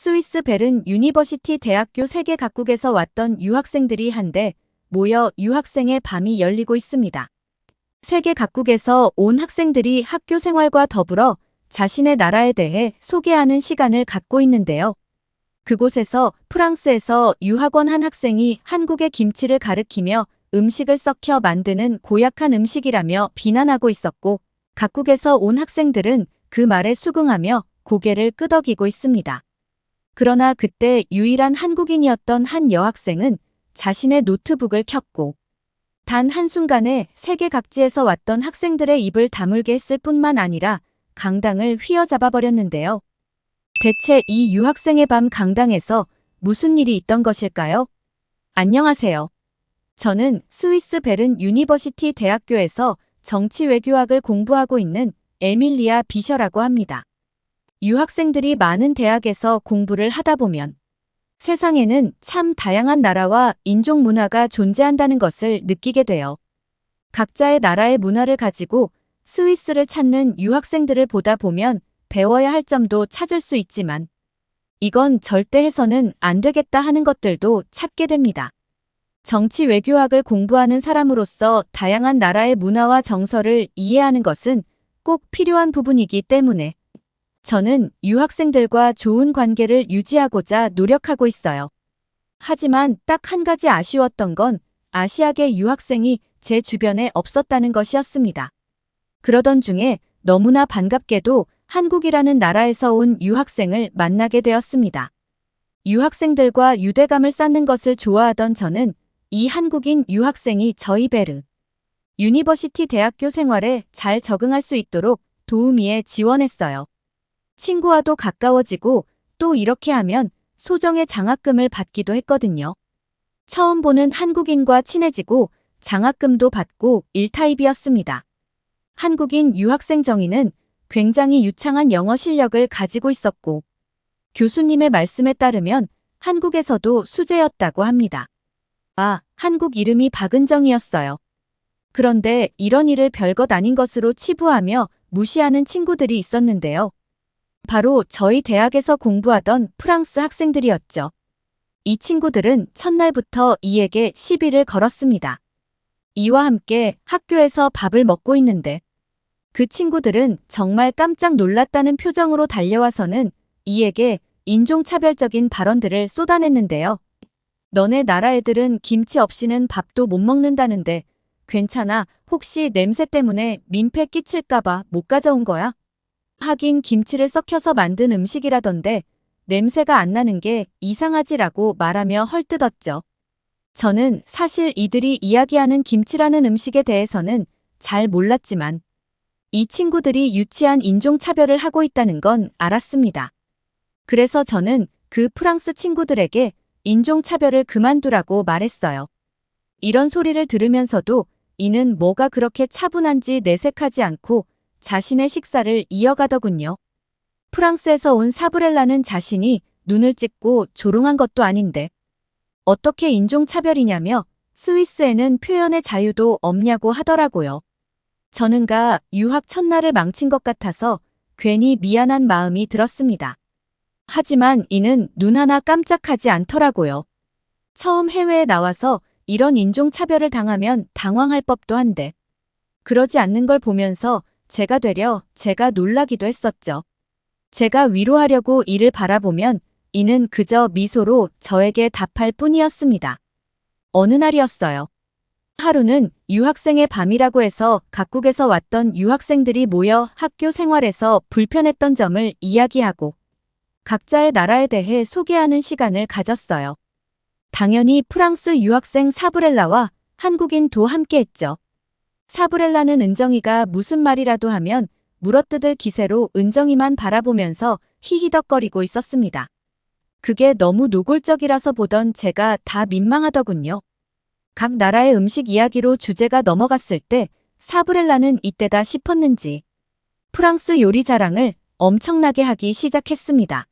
스위스 베른 유니버시티 대학교 세계 각국에서 왔던 유학생들이 한데 모여 유학생의 밤이 열리고 있습니다. 세계 각국에서 온 학생들이 학교 생활과 더불어 자신의 나라에 대해 소개하는 시간을 갖고 있는데요. 그곳에서 프랑스에서 유학원 한 학생이 한국의 김치를 가리키며 음식을 썩혀 만드는 고약한 음식이라며 비난하고 있었고, 각국에서 온 학생들은 그 말에 수긍하며 고개를 끄덕이고 있습니다. 그러나 그때 유일한 한국인이었던 한 여학생은 자신의 노트북을 켰고 단 한순간에 세계 각지에서 왔던 학생들의 입을 다물게 했을 뿐만 아니라 강당을 휘어잡아 버렸는데요. 대체 이 유학생의 밤 강당에서 무슨 일이 있던 것일까요? 안녕하세요. 저는 스위스 베른 유니버시티 대학교에서 정치 외교학을 공부하고 있는 에밀리아 비셔라고 합니다. 유학생들이 많은 대학에서 공부를 하다 보면 세상에는 참 다양한 나라와 인종 문화가 존재한다는 것을 느끼게 돼요. 각자의 나라의 문화를 가지고 스위스를 찾는 유학생들을 보다 보면 배워야 할 점도 찾을 수 있지만 이건 절대 해서는 안 되겠다 하는 것들도 찾게 됩니다. 정치 외교학을 공부하는 사람으로서 다양한 나라의 문화와 정서를 이해하는 것은 꼭 필요한 부분이기 때문에 저는 유학생들과 좋은 관계를 유지하고자 노력하고 있어요. 하지만 딱 한 가지 아쉬웠던 건 아시아계 유학생이 제 주변에 없었다는 것이었습니다. 그러던 중에 너무나 반갑게도 한국이라는 나라에서 온 유학생을 만나게 되었습니다. 유학생들과 유대감을 쌓는 것을 좋아하던 저는 이 한국인 유학생이 저희 베르 유니버시티 대학교 생활에 잘 적응할 수 있도록 도우미에 지원했어요. 친구와도 가까워지고 또 이렇게 하면 소정의 장학금을 받기도 했거든요. 처음 보는 한국인과 친해지고 장학금도 받고 일타입이었습니다. 한국인 유학생 정희는 굉장히 유창한 영어 실력을 가지고 있었고 교수님의 말씀에 따르면 한국에서도 수재였다고 합니다. 한국 이름이 박은정이었어요. 그런데 이런 일을 별것 아닌 것으로 치부하며 무시하는 친구들이 있었는데요. 바로 저희 대학에서 공부하던 프랑스 학생들이었죠. 이 친구들은 첫날부터 이에게 시비를 걸었습니다. 이와 함께 학교에서 밥을 먹고 있는데 그 친구들은 정말 깜짝 놀랐다는 표정으로 달려와서는 이에게 인종차별적인 발언들을 쏟아냈는데요. 너네 나라 애들은 김치 없이는 밥도 못 먹는다는데 괜찮아? 혹시 냄새 때문에 민폐 끼칠까봐 못 가져온 거야? 하긴 김치를 썩혀서 만든 음식이라던데 냄새가 안 나는 게 이상하지라고 말하며 헐뜯었죠. 저는 사실 이들이 이야기하는 김치라는 음식에 대해서는 잘 몰랐지만 이 친구들이 유치한 인종차별을 하고 있다는 건 알았습니다. 그래서 저는 그 프랑스 친구들에게 인종차별을 그만두라고 말했어요. 이런 소리를 들으면서도 이는 뭐가 그렇게 차분한지 내색하지 않고 자신의 식사를 이어가더군요. 프랑스에서 온 사브렐라는 자신이 눈을 찍고 조롱한 것도 아닌데 어떻게 인종차별이냐며 스위스에는 표현의 자유도 없냐고 하더라고요. 저는가 유학 첫날을 망친 것 같아서 괜히 미안한 마음이 들었습니다. 하지만 이는 눈 하나 깜짝하지 않더라고요. 처음 해외에 나와서 이런 인종차별을 당하면 당황할 법도 한데 그러지 않는 걸 보면서 제가 놀라기도 했었죠. 제가 위로하려고 이를 바라보면 이는 그저 미소로 저에게 답할 뿐이었습니다. 어느 날이었어요. 하루는 유학생의 밤이라고 해서 각국에서 왔던 유학생들이 모여 학교 생활에서 불편했던 점을 이야기하고 각자의 나라에 대해 소개하는 시간을 가졌어요. 당연히 프랑스 유학생 사브렐라와 한국인도 함께했죠. 사브렐라는 은정이가 무슨 말이라도 하면 물어뜯을 기세로 은정이만 바라보면서 히히덕거리고 있었습니다. 그게 너무 노골적이라서 보던 제가 다 민망하더군요. 각 나라의 음식 이야기로 주제가 넘어갔을 때 사브렐라는 이때다 싶었는지 프랑스 요리 자랑을 엄청나게 하기 시작했습니다.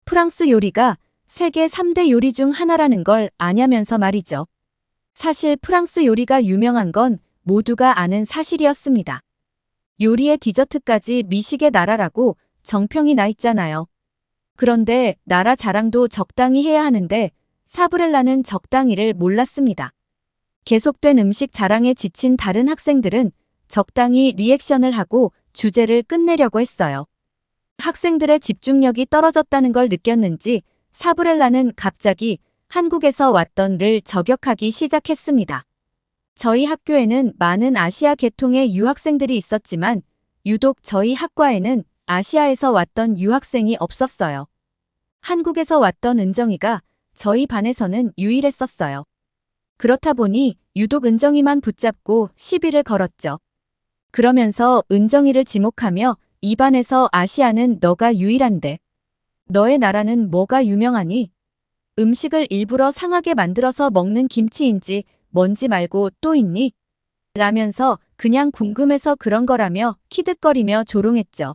프랑스 요리가 세계 3대 요리 중 하나라는 걸 아냐면서 말이죠. 사실 프랑스 요리가 유명한 건 모두가 아는 사실이었습니다. 요리의 디저트까지 미식의 나라라고 정평이 나 있잖아요. 그런데 나라 자랑도 적당히 해야 하는데 사브렐라는 적당히를 몰랐습니다. 계속된 음식 자랑에 지친 다른 학생들은 적당히 리액션을 하고 주제를 끝내려고 했어요. 학생들의 집중력이 떨어졌다는 걸 느꼈는지 사브렐라는 갑자기 한국에서 왔던를 저격하기 시작했습니다. 저희 학교에는 많은 아시아 계통의 유학생들이 있었지만 유독 저희 학과에는 아시아에서 왔던 유학생이 없었어요. 한국에서 왔던 은정이가 저희 반에서는 유일했었어요. 그렇다 보니 유독 은정이만 붙잡고 시비를 걸었죠. 그러면서 은정이를 지목하며 이 반에서 아시아는 너가 유일한데 너의 나라는 뭐가 유명하니? 음식을 일부러 상하게 만들어서 먹는 김치인지 뭔지 말고 또 있니? 라면서 그냥 궁금해서 그런 거라며 키득거리며 조롱했죠.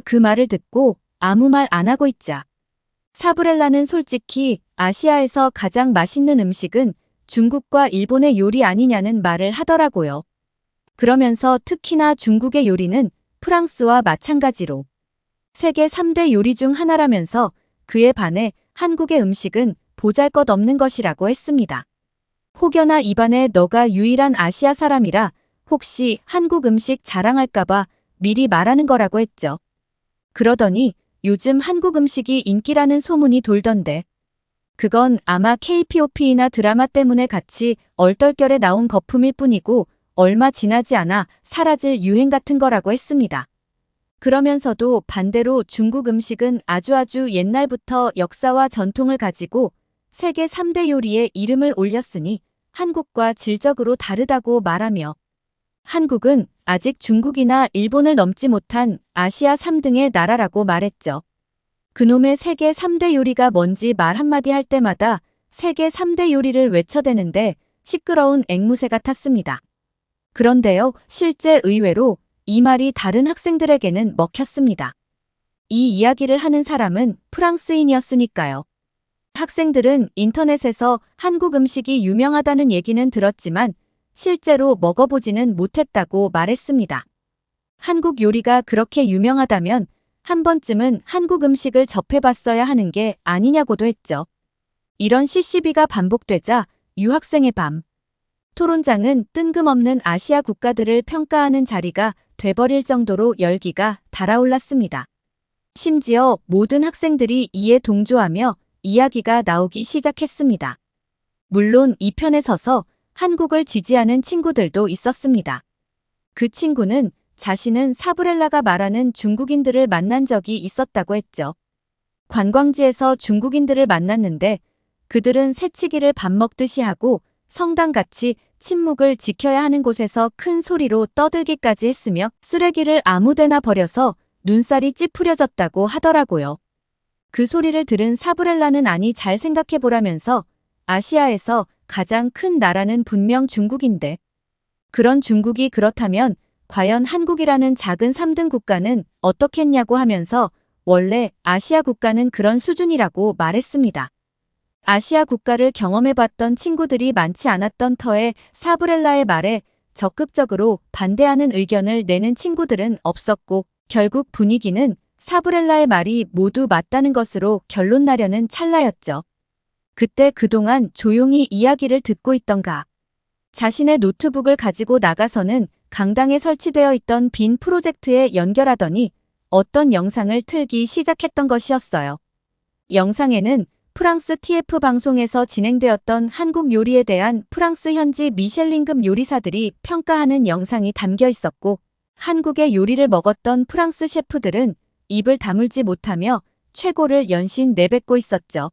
그 말을 듣고 아무 말 안 하고 있자. 사브렐라는 솔직히 아시아에서 가장 맛있는 음식은 중국과 일본의 요리 아니냐는 말을 하더라고요. 그러면서 특히나 중국의 요리는 프랑스와 마찬가지로 세계 3대 요리 중 하나라면서 그에 반해 한국의 음식은 보잘것없는 것이라고 했습니다. 혹여나 입안에 너가 유일한 아시아 사람이라 혹시 한국 음식 자랑할까봐 미리 말하는 거라고 했죠. 그러더니 요즘 한국 음식이 인기라는 소문이 돌던데 그건 아마 KPOP나 드라마 때문에 같이 얼떨결에 나온 거품일 뿐이고 얼마 지나지 않아 사라질 유행 같은 거라고 했습니다. 그러면서도 반대로 중국 음식은 아주 옛날부터 역사와 전통을 가지고 세계 3대 요리에 이름을 올렸으니 한국과 질적으로 다르다고 말하며 한국은 아직 중국이나 일본을 넘지 못한 아시아 3등의 나라라고 말했죠. 그놈의 세계 3대 요리가 뭔지 말 한마디 할 때마다 세계 3대 요리를 외쳐대는데 시끄러운 앵무새 같았습니다. 그런데요, 실제 의외로 이 말이 다른 학생들에게는 먹혔습니다. 이 이야기를 하는 사람은 프랑스인이었으니까요. 학생들은 인터넷에서 한국 음식이 유명하다는 얘기는 들었지만 실제로 먹어보지는 못했다고 말했습니다. 한국 요리가 그렇게 유명하다면 한 번쯤은 한국 음식을 접해봤어야 하는 게 아니냐고도 했죠. 이런 시시비가 반복되자 유학생의 밤. 토론장은 뜬금없는 아시아 국가들을 평가하는 자리가 돼버릴 정도로 열기가 달아올랐습니다. 심지어 모든 학생들이 이에 동조하며 이야기가 나오기 시작했습니다. 물론 이 편에 서서 한국을 지지하는 친구들도 있었습니다. 그 친구는 자신은 사브렐라가 말하는 중국인들을 만난 적이 있었다고 했죠. 관광지에서 중국인들을 만났는데 그들은 새치기를 밥 먹듯이 하고 성당같이 침묵을 지켜야 하는 곳에서 큰 소리로 떠들기까지 했으며 쓰레기를 아무데나 버려서 눈살이 찌푸려졌다고 하더라고요. 그 소리를 들은 사브렐라는 아니 잘 생각해보라면서 아시아에서 가장 큰 나라는 분명 중국인데 그런 중국이 그렇다면 과연 한국이라는 작은 3등 국가는 어떻겠냐고 하면서 원래 아시아 국가는 그런 수준이라고 말했습니다. 아시아 국가를 경험해봤던 친구들이 많지 않았던 터에 사브렐라의 말에 적극적으로 반대하는 의견을 내는 친구들은 없었고 결국 분위기는 사브렐라의 말이 모두 맞다는 것으로 결론 나려는 찰나였죠. 그때 그동안 조용히 이야기를 듣고 있던가. 자신의 노트북을 가지고 나가서는 강당에 설치되어 있던 빈 프로젝트에 연결하더니 어떤 영상을 틀기 시작했던 것이었어요. 영상에는 프랑스 TF 방송에서 진행되었던 한국 요리에 대한 프랑스 현지 미셸린급 요리사들이 평가하는 영상이 담겨 있었고 한국의 요리를 먹었던 프랑스 셰프들은 입을 다물지 못하며 최고를 연신 내뱉고 있었죠.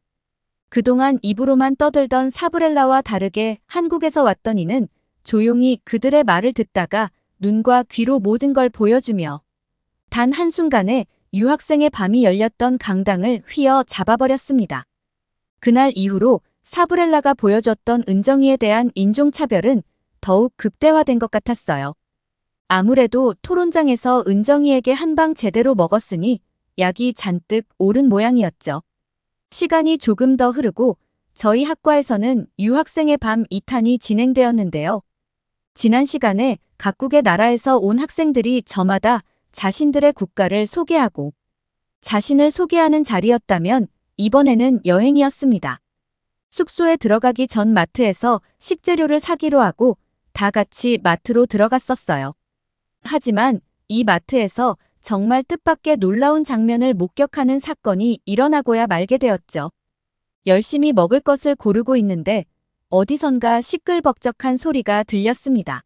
그동안 입으로만 떠들던 사브렐라와 다르게 한국에서 왔던 이는 조용히 그들의 말을 듣다가 눈과 귀로 모든 걸 보여주며 단 한순간에 유학생의 밤이 열렸던 강당을 휘어 잡아버렸습니다. 그날 이후로 사브렐라가 보여줬던 은정이에 대한 인종차별은 더욱 극대화된 것 같았어요. 아무래도 토론장에서 은정이에게 한 방 제대로 먹었으니 약이 잔뜩 오른 모양이었죠. 시간이 조금 더 흐르고 저희 학과에서는 유학생의 밤 2탄이 진행되었는데요. 지난 시간에 각국의 나라에서 온 학생들이 저마다 자신들의 국가를 소개하고 자신을 소개하는 자리였다면 이번에는 여행이었습니다. 숙소에 들어가기 전 마트에서 식재료를 사기로 하고 다 같이 마트로 들어갔었어요. 하지만 이 마트에서 정말 뜻밖의 놀라운 장면을 목격하는 사건이 일어나고야 말게 되었죠. 열심히 먹을 것을 고르고 있는데 어디선가 시끌벅적한 소리가 들렸습니다.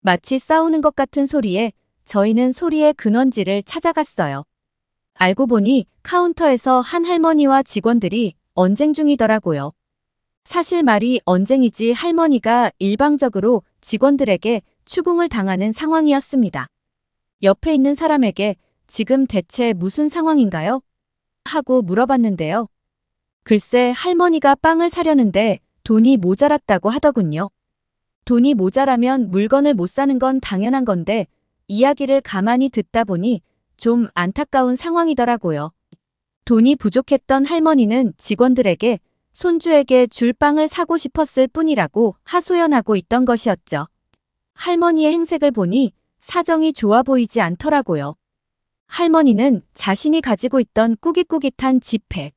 마치 싸우는 것 같은 소리에 저희는 소리의 근원지를 찾아갔어요. 알고 보니 카운터에서 한 할머니와 직원들이 언쟁 중이더라고요. 사실 말이 언쟁이지 할머니가 일방적으로 직원들에게 추궁을 당하는 상황이었습니다. 옆에 있는 사람에게 지금 대체 무슨 상황인가요? 하고 물어봤는데요. 글쎄 할머니가 빵을 사려는데 돈이 모자랐다고 하더군요. 돈이 모자라면 물건을 못 사는 건 당연한 건데 이야기를 가만히 듣다 보니 좀 안타까운 상황이더라고요. 돈이 부족했던 할머니는 직원들에게 손주에게 줄 빵을 사고 싶었을 뿐이라고 하소연하고 있던 것이었죠. 할머니의 행색을 보니 사정이 좋아 보이지 않더라고요. 할머니는 자신이 가지고 있던 꾸깃꾸깃한 지폐,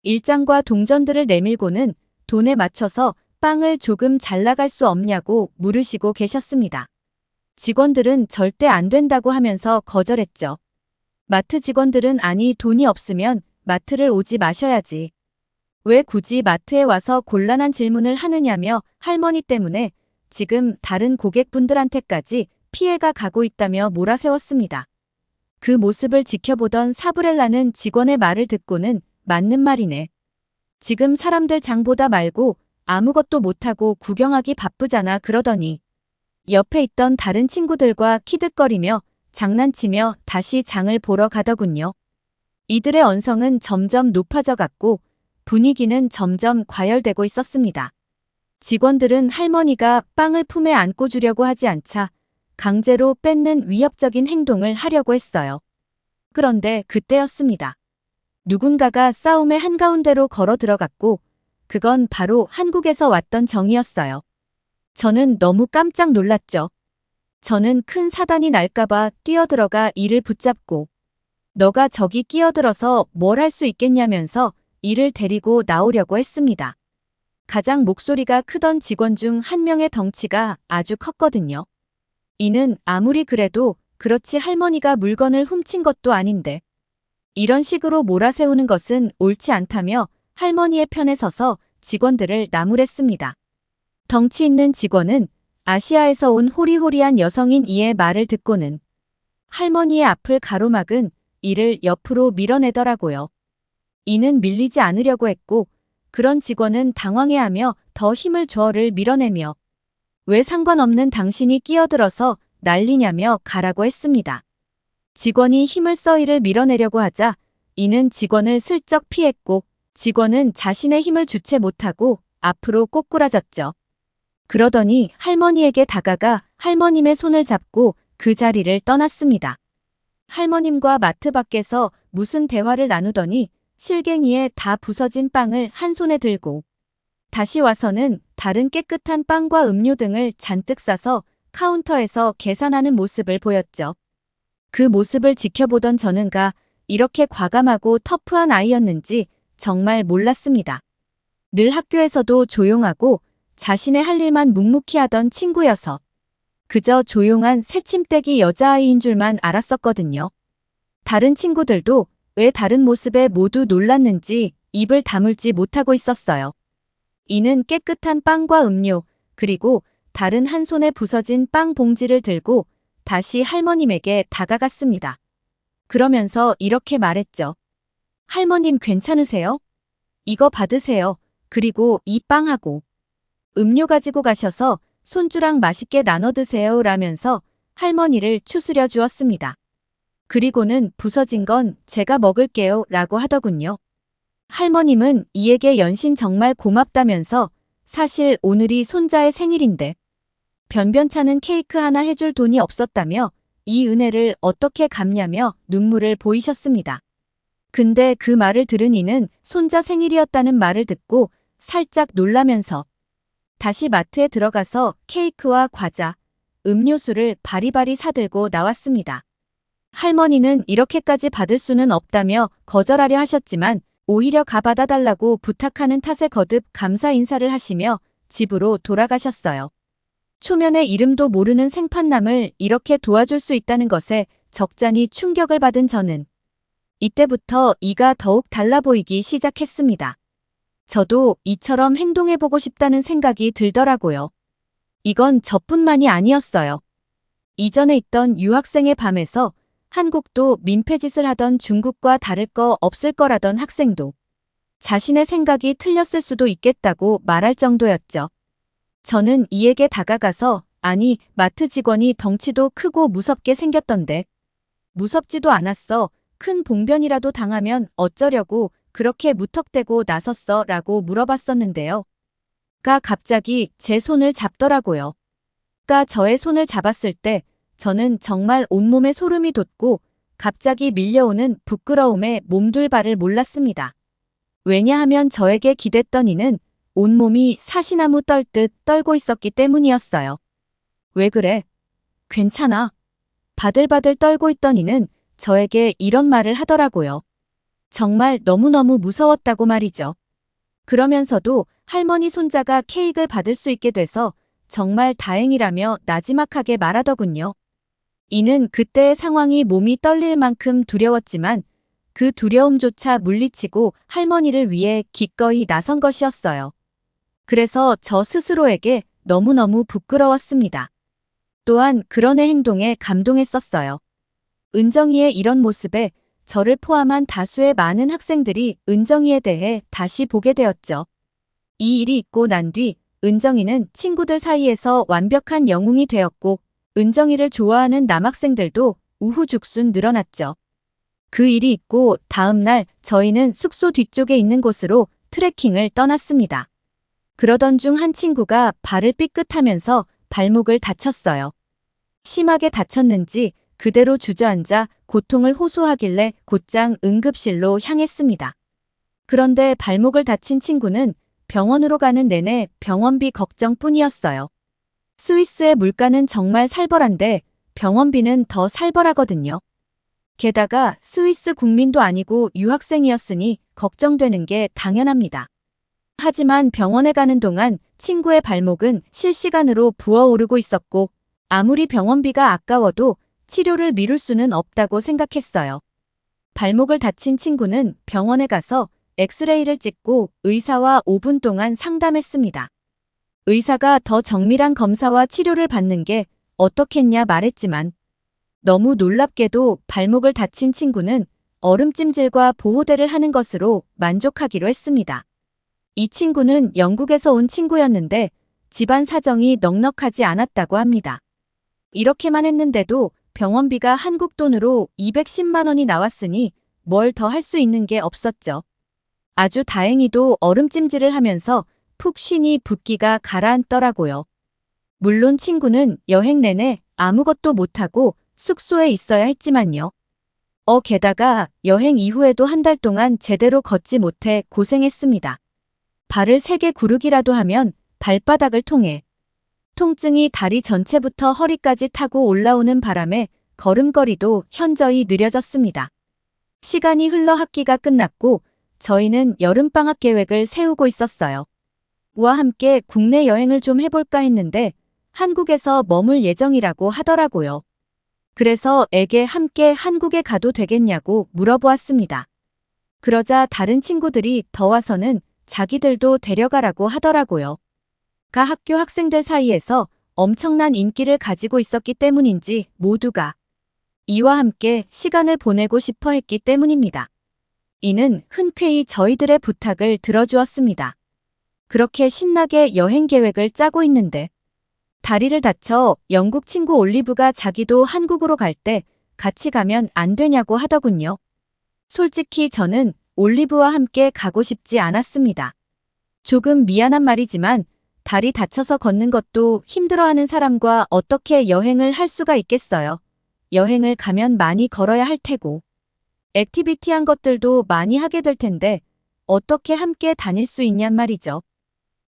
일장과 동전들을 내밀고는 돈에 맞춰서 빵을 조금 잘 나갈 수 없냐고 물으시고 계셨습니다. 직원들은 절대 안 된다고 하면서 거절했죠. 마트 직원들은 아니 돈이 없으면 마트를 오지 마셔야지. 왜 굳이 마트에 와서 곤란한 질문을 하느냐며 할머니 때문에 지금 다른 고객분들한테까지 피해가 가고 있다며 몰아세웠습니다. 그 모습을 지켜보던 사브렐라는 직원의 말을 듣고는 맞는 말이네. 지금 사람들 장보다 말고 아무것도 못하고 구경하기 바쁘잖아 그러더니 옆에 있던 다른 친구들과 키득거리며 장난치며 다시 장을 보러 가더군요. 이들의 언성은 점점 높아져 갔고 분위기는 점점 과열되고 있었습니다. 직원들은 할머니가 빵을 품에 안고 주려고 하지 않자 강제로 뺏는 위협적인 행동을 하려고 했어요. 그런데 그때였습니다. 누군가가 싸움의 한가운데로 걸어 들어갔고 그건 바로 한국에서 왔던 정이었어요. 저는 너무 깜짝 놀랐죠. 저는 큰 사단이 날까봐 뛰어들어가 이를 붙잡고 너가 저기 끼어들어서 뭘 할 수 있겠냐면서 이를 데리고 나오려고 했습니다. 가장 목소리가 크던 직원 중 한 명의 덩치가 아주 컸거든요. 이는 아무리 그래도 그렇지 할머니가 물건을 훔친 것도 아닌데 이런 식으로 몰아세우는 것은 옳지 않다며 할머니의 편에 서서 직원들을 나무랬습니다. 덩치 있는 직원은 아시아에서 온 호리호리한 여성인 이의 말을 듣고는 할머니의 앞을 가로막은 이를 옆으로 밀어내더라고요. 이는 밀리지 않으려고 했고 그런 직원은 당황해하며 더 힘을 줘를 밀어내며 왜 상관없는 당신이 끼어들어서 난리냐며 가라고 했습니다. 직원이 힘을 써 이를 밀어내려고 하자 이는 직원을 슬쩍 피했고 직원은 자신의 힘을 주체 못하고 앞으로 꼬꾸라졌죠. 그러더니 할머니에게 다가가 할머님의 손을 잡고 그 자리를 떠났습니다. 할머님과 마트 밖에서 무슨 대화를 나누더니 실갱이에 다 부서진 빵을 한 손에 들고 다시 와서는 다른 깨끗한 빵과 음료 등을 잔뜩 싸서 카운터에서 계산하는 모습을 보였죠. 그 모습을 지켜보던 저는가 이렇게 과감하고 터프한 아이였는지 정말 몰랐습니다. 늘 학교에서도 조용하고 자신의 할 일만 묵묵히 하던 친구여서 그저 조용한 새침대기 여자아이인 줄만 알았었거든요. 다른 친구들도 왜 다른 모습에 모두 놀랐는지 입을 다물지 못하고 있었어요. 이는 깨끗한 빵과 음료 그리고 다른 한 손에 부서진 빵 봉지를 들고 다시 할머님에게 다가갔습니다. 그러면서 이렇게 말했죠. 할머님 괜찮으세요? 이거 받으세요. 그리고 이 빵하고 음료 가지고 가셔서 손주랑 맛있게 나눠 드세요 라면서 할머니를 추스려 주었습니다. 그리고는 부서진 건 제가 먹을게요 라고 하더군요. 할머님은 이에게 연신 정말 고맙다면서 사실 오늘이 손자의 생일인데 변변찮은 케이크 하나 해줄 돈이 없었다며 이 은혜를 어떻게 갚냐며 눈물을 보이셨습니다. 근데 그 말을 들은 이는 손자 생일이었다는 말을 듣고 살짝 놀라면서 다시 마트에 들어가서 케이크와 과자, 음료수를 바리바리 사들고 나왔습니다. 할머니는 이렇게까지 받을 수는 없다며 거절하려 하셨지만 오히려 가 받아달라고 부탁하는 탓에 거듭 감사 인사를 하시며 집으로 돌아가셨어요. 초면에 이름도 모르는 생판남을 이렇게 도와줄 수 있다는 것에 적잖이 충격을 받은 저는 이때부터 이가 더욱 달라 보이기 시작했습니다. 저도 이처럼 행동해보고 싶다는 생각이 들더라고요. 이건 저뿐만이 아니었어요. 이전에 있던 유학생의 밤에서 한국도 민폐짓을 하던 중국과 다를 거 없을 거라던 학생도 자신의 생각이 틀렸을 수도 있겠다고 말할 정도였죠. 저는 이에게 다가가서 아니 마트 직원이 덩치도 크고 무섭게 생겼던데 무섭지도 않았어. 큰 봉변이라도 당하면 어쩌려고 그렇게 무턱대고 나섰어 라고 물어봤었는데요. 가 갑자기 제 손을 잡더라고요. 가 저의 손을 잡았을 때 저는 정말 온몸에 소름이 돋고 갑자기 밀려오는 부끄러움에 몸둘 바를 몰랐습니다. 왜냐하면 저에게 기댔던 이는 온몸이 사시나무 떨듯 떨고 있었기 때문이었어요. 왜 그래? 괜찮아. 바들바들 떨고 있던 이는 저에게 이런 말을 하더라고요. 정말 너무너무 무서웠다고 말이죠. 그러면서도 할머니 손자가 케이크를 받을 수 있게 돼서 정말 다행이라며 나지막하게 말하더군요. 이는 그때의 상황이 몸이 떨릴 만큼 두려웠지만 그 두려움조차 물리치고 할머니를 위해 기꺼이 나선 것이었어요. 그래서 저 스스로에게 너무너무 부끄러웠습니다. 또한 그런 애 행동에 감동했었어요. 은정이의 이런 모습에 저를 포함한 다수의 많은 학생들이 은정이에 대해 다시 보게 되었죠. 이 일이 있고 난 뒤 은정이는 친구들 사이에서 완벽한 영웅이 되었고 은정이를 좋아하는 남학생들도 우후죽순 늘어났죠. 그 일이 있고 다음 날 저희는 숙소 뒤쪽에 있는 곳으로 트레킹을 떠났습니다. 그러던 중 한 친구가 발을 삐끗하면서 발목을 다쳤어요. 심하게 다쳤는지 그대로 주저앉아 고통을 호소하길래 곧장 응급실로 향했습니다. 그런데 발목을 다친 친구는 병원으로 가는 내내 병원비 걱정뿐이었어요. 스위스의 물가는 정말 살벌한데 병원비는 더 살벌하거든요. 게다가 스위스 국민도 아니고 유학생이었으니 걱정되는 게 당연합니다. 하지만 병원에 가는 동안 친구의 발목은 실시간으로 부어오르고 있었고 아무리 병원비가 아까워도 치료를 미룰 수는 없다고 생각했어요. 발목을 다친 친구는 병원에 가서 엑스레이를 찍고 의사와 5분 동안 상담했습니다. 의사가 더 정밀한 검사와 치료를 받는 게 어떻겠냐 말했지만 너무 놀랍게도 발목을 다친 친구는 얼음찜질과 보호대를 하는 것으로 만족하기로 했습니다. 이 친구는 영국에서 온 친구였는데 집안 사정이 넉넉하지 않았다고 합니다. 이렇게만 했는데도 병원비가 한국 돈으로 210만 원이 나왔으니 뭘 더 할 수 있는 게 없었죠. 아주 다행히도 얼음찜질을 하면서 푹 쉬니 붓기가 가라앉더라고요. 물론 친구는 여행 내내 아무것도 못하고 숙소에 있어야 했지만요. 게다가 여행 이후에도 한 달 동안 제대로 걷지 못해 고생했습니다. 발을 3개 구르기라도 하면 발바닥을 통해 통증이 다리 전체부터 허리까지 타고 올라오는 바람에 걸음걸이도 현저히 느려졌습니다. 시간이 흘러 학기가 끝났고 저희는 여름방학 계획을 세우고 있었어요. 와 함께 국내 여행을 좀 해볼까 했는데 한국에서 머물 예정이라고 하더라고요. 그래서 애게 함께 한국에 가도 되겠냐고 물어보았습니다. 그러자 다른 친구들이 더 와서는 자기들도 데려가라고 하더라고요. 가 학교 학생들 사이에서 엄청난 인기를 가지고 있었기 때문인지 모두가 이와 함께 시간을 보내고 싶어 했기 때문입니다. 이는 흔쾌히 저희들의 부탁을 들어주었습니다. 그렇게 신나게 여행 계획을 짜고 있는데 다리를 다쳐 영국 친구 올리브가 자기도 한국으로 갈 때 같이 가면 안 되냐고 하더군요. 솔직히 저는 올리브와 함께 가고 싶지 않았습니다. 조금 미안한 말이지만 다리 다쳐서 걷는 것도 힘들어하는 사람과 어떻게 여행을 할 수가 있겠어요. 여행을 가면 많이 걸어야 할 테고 액티비티한 것들도 많이 하게 될 텐데 어떻게 함께 다닐 수 있냔 말이죠.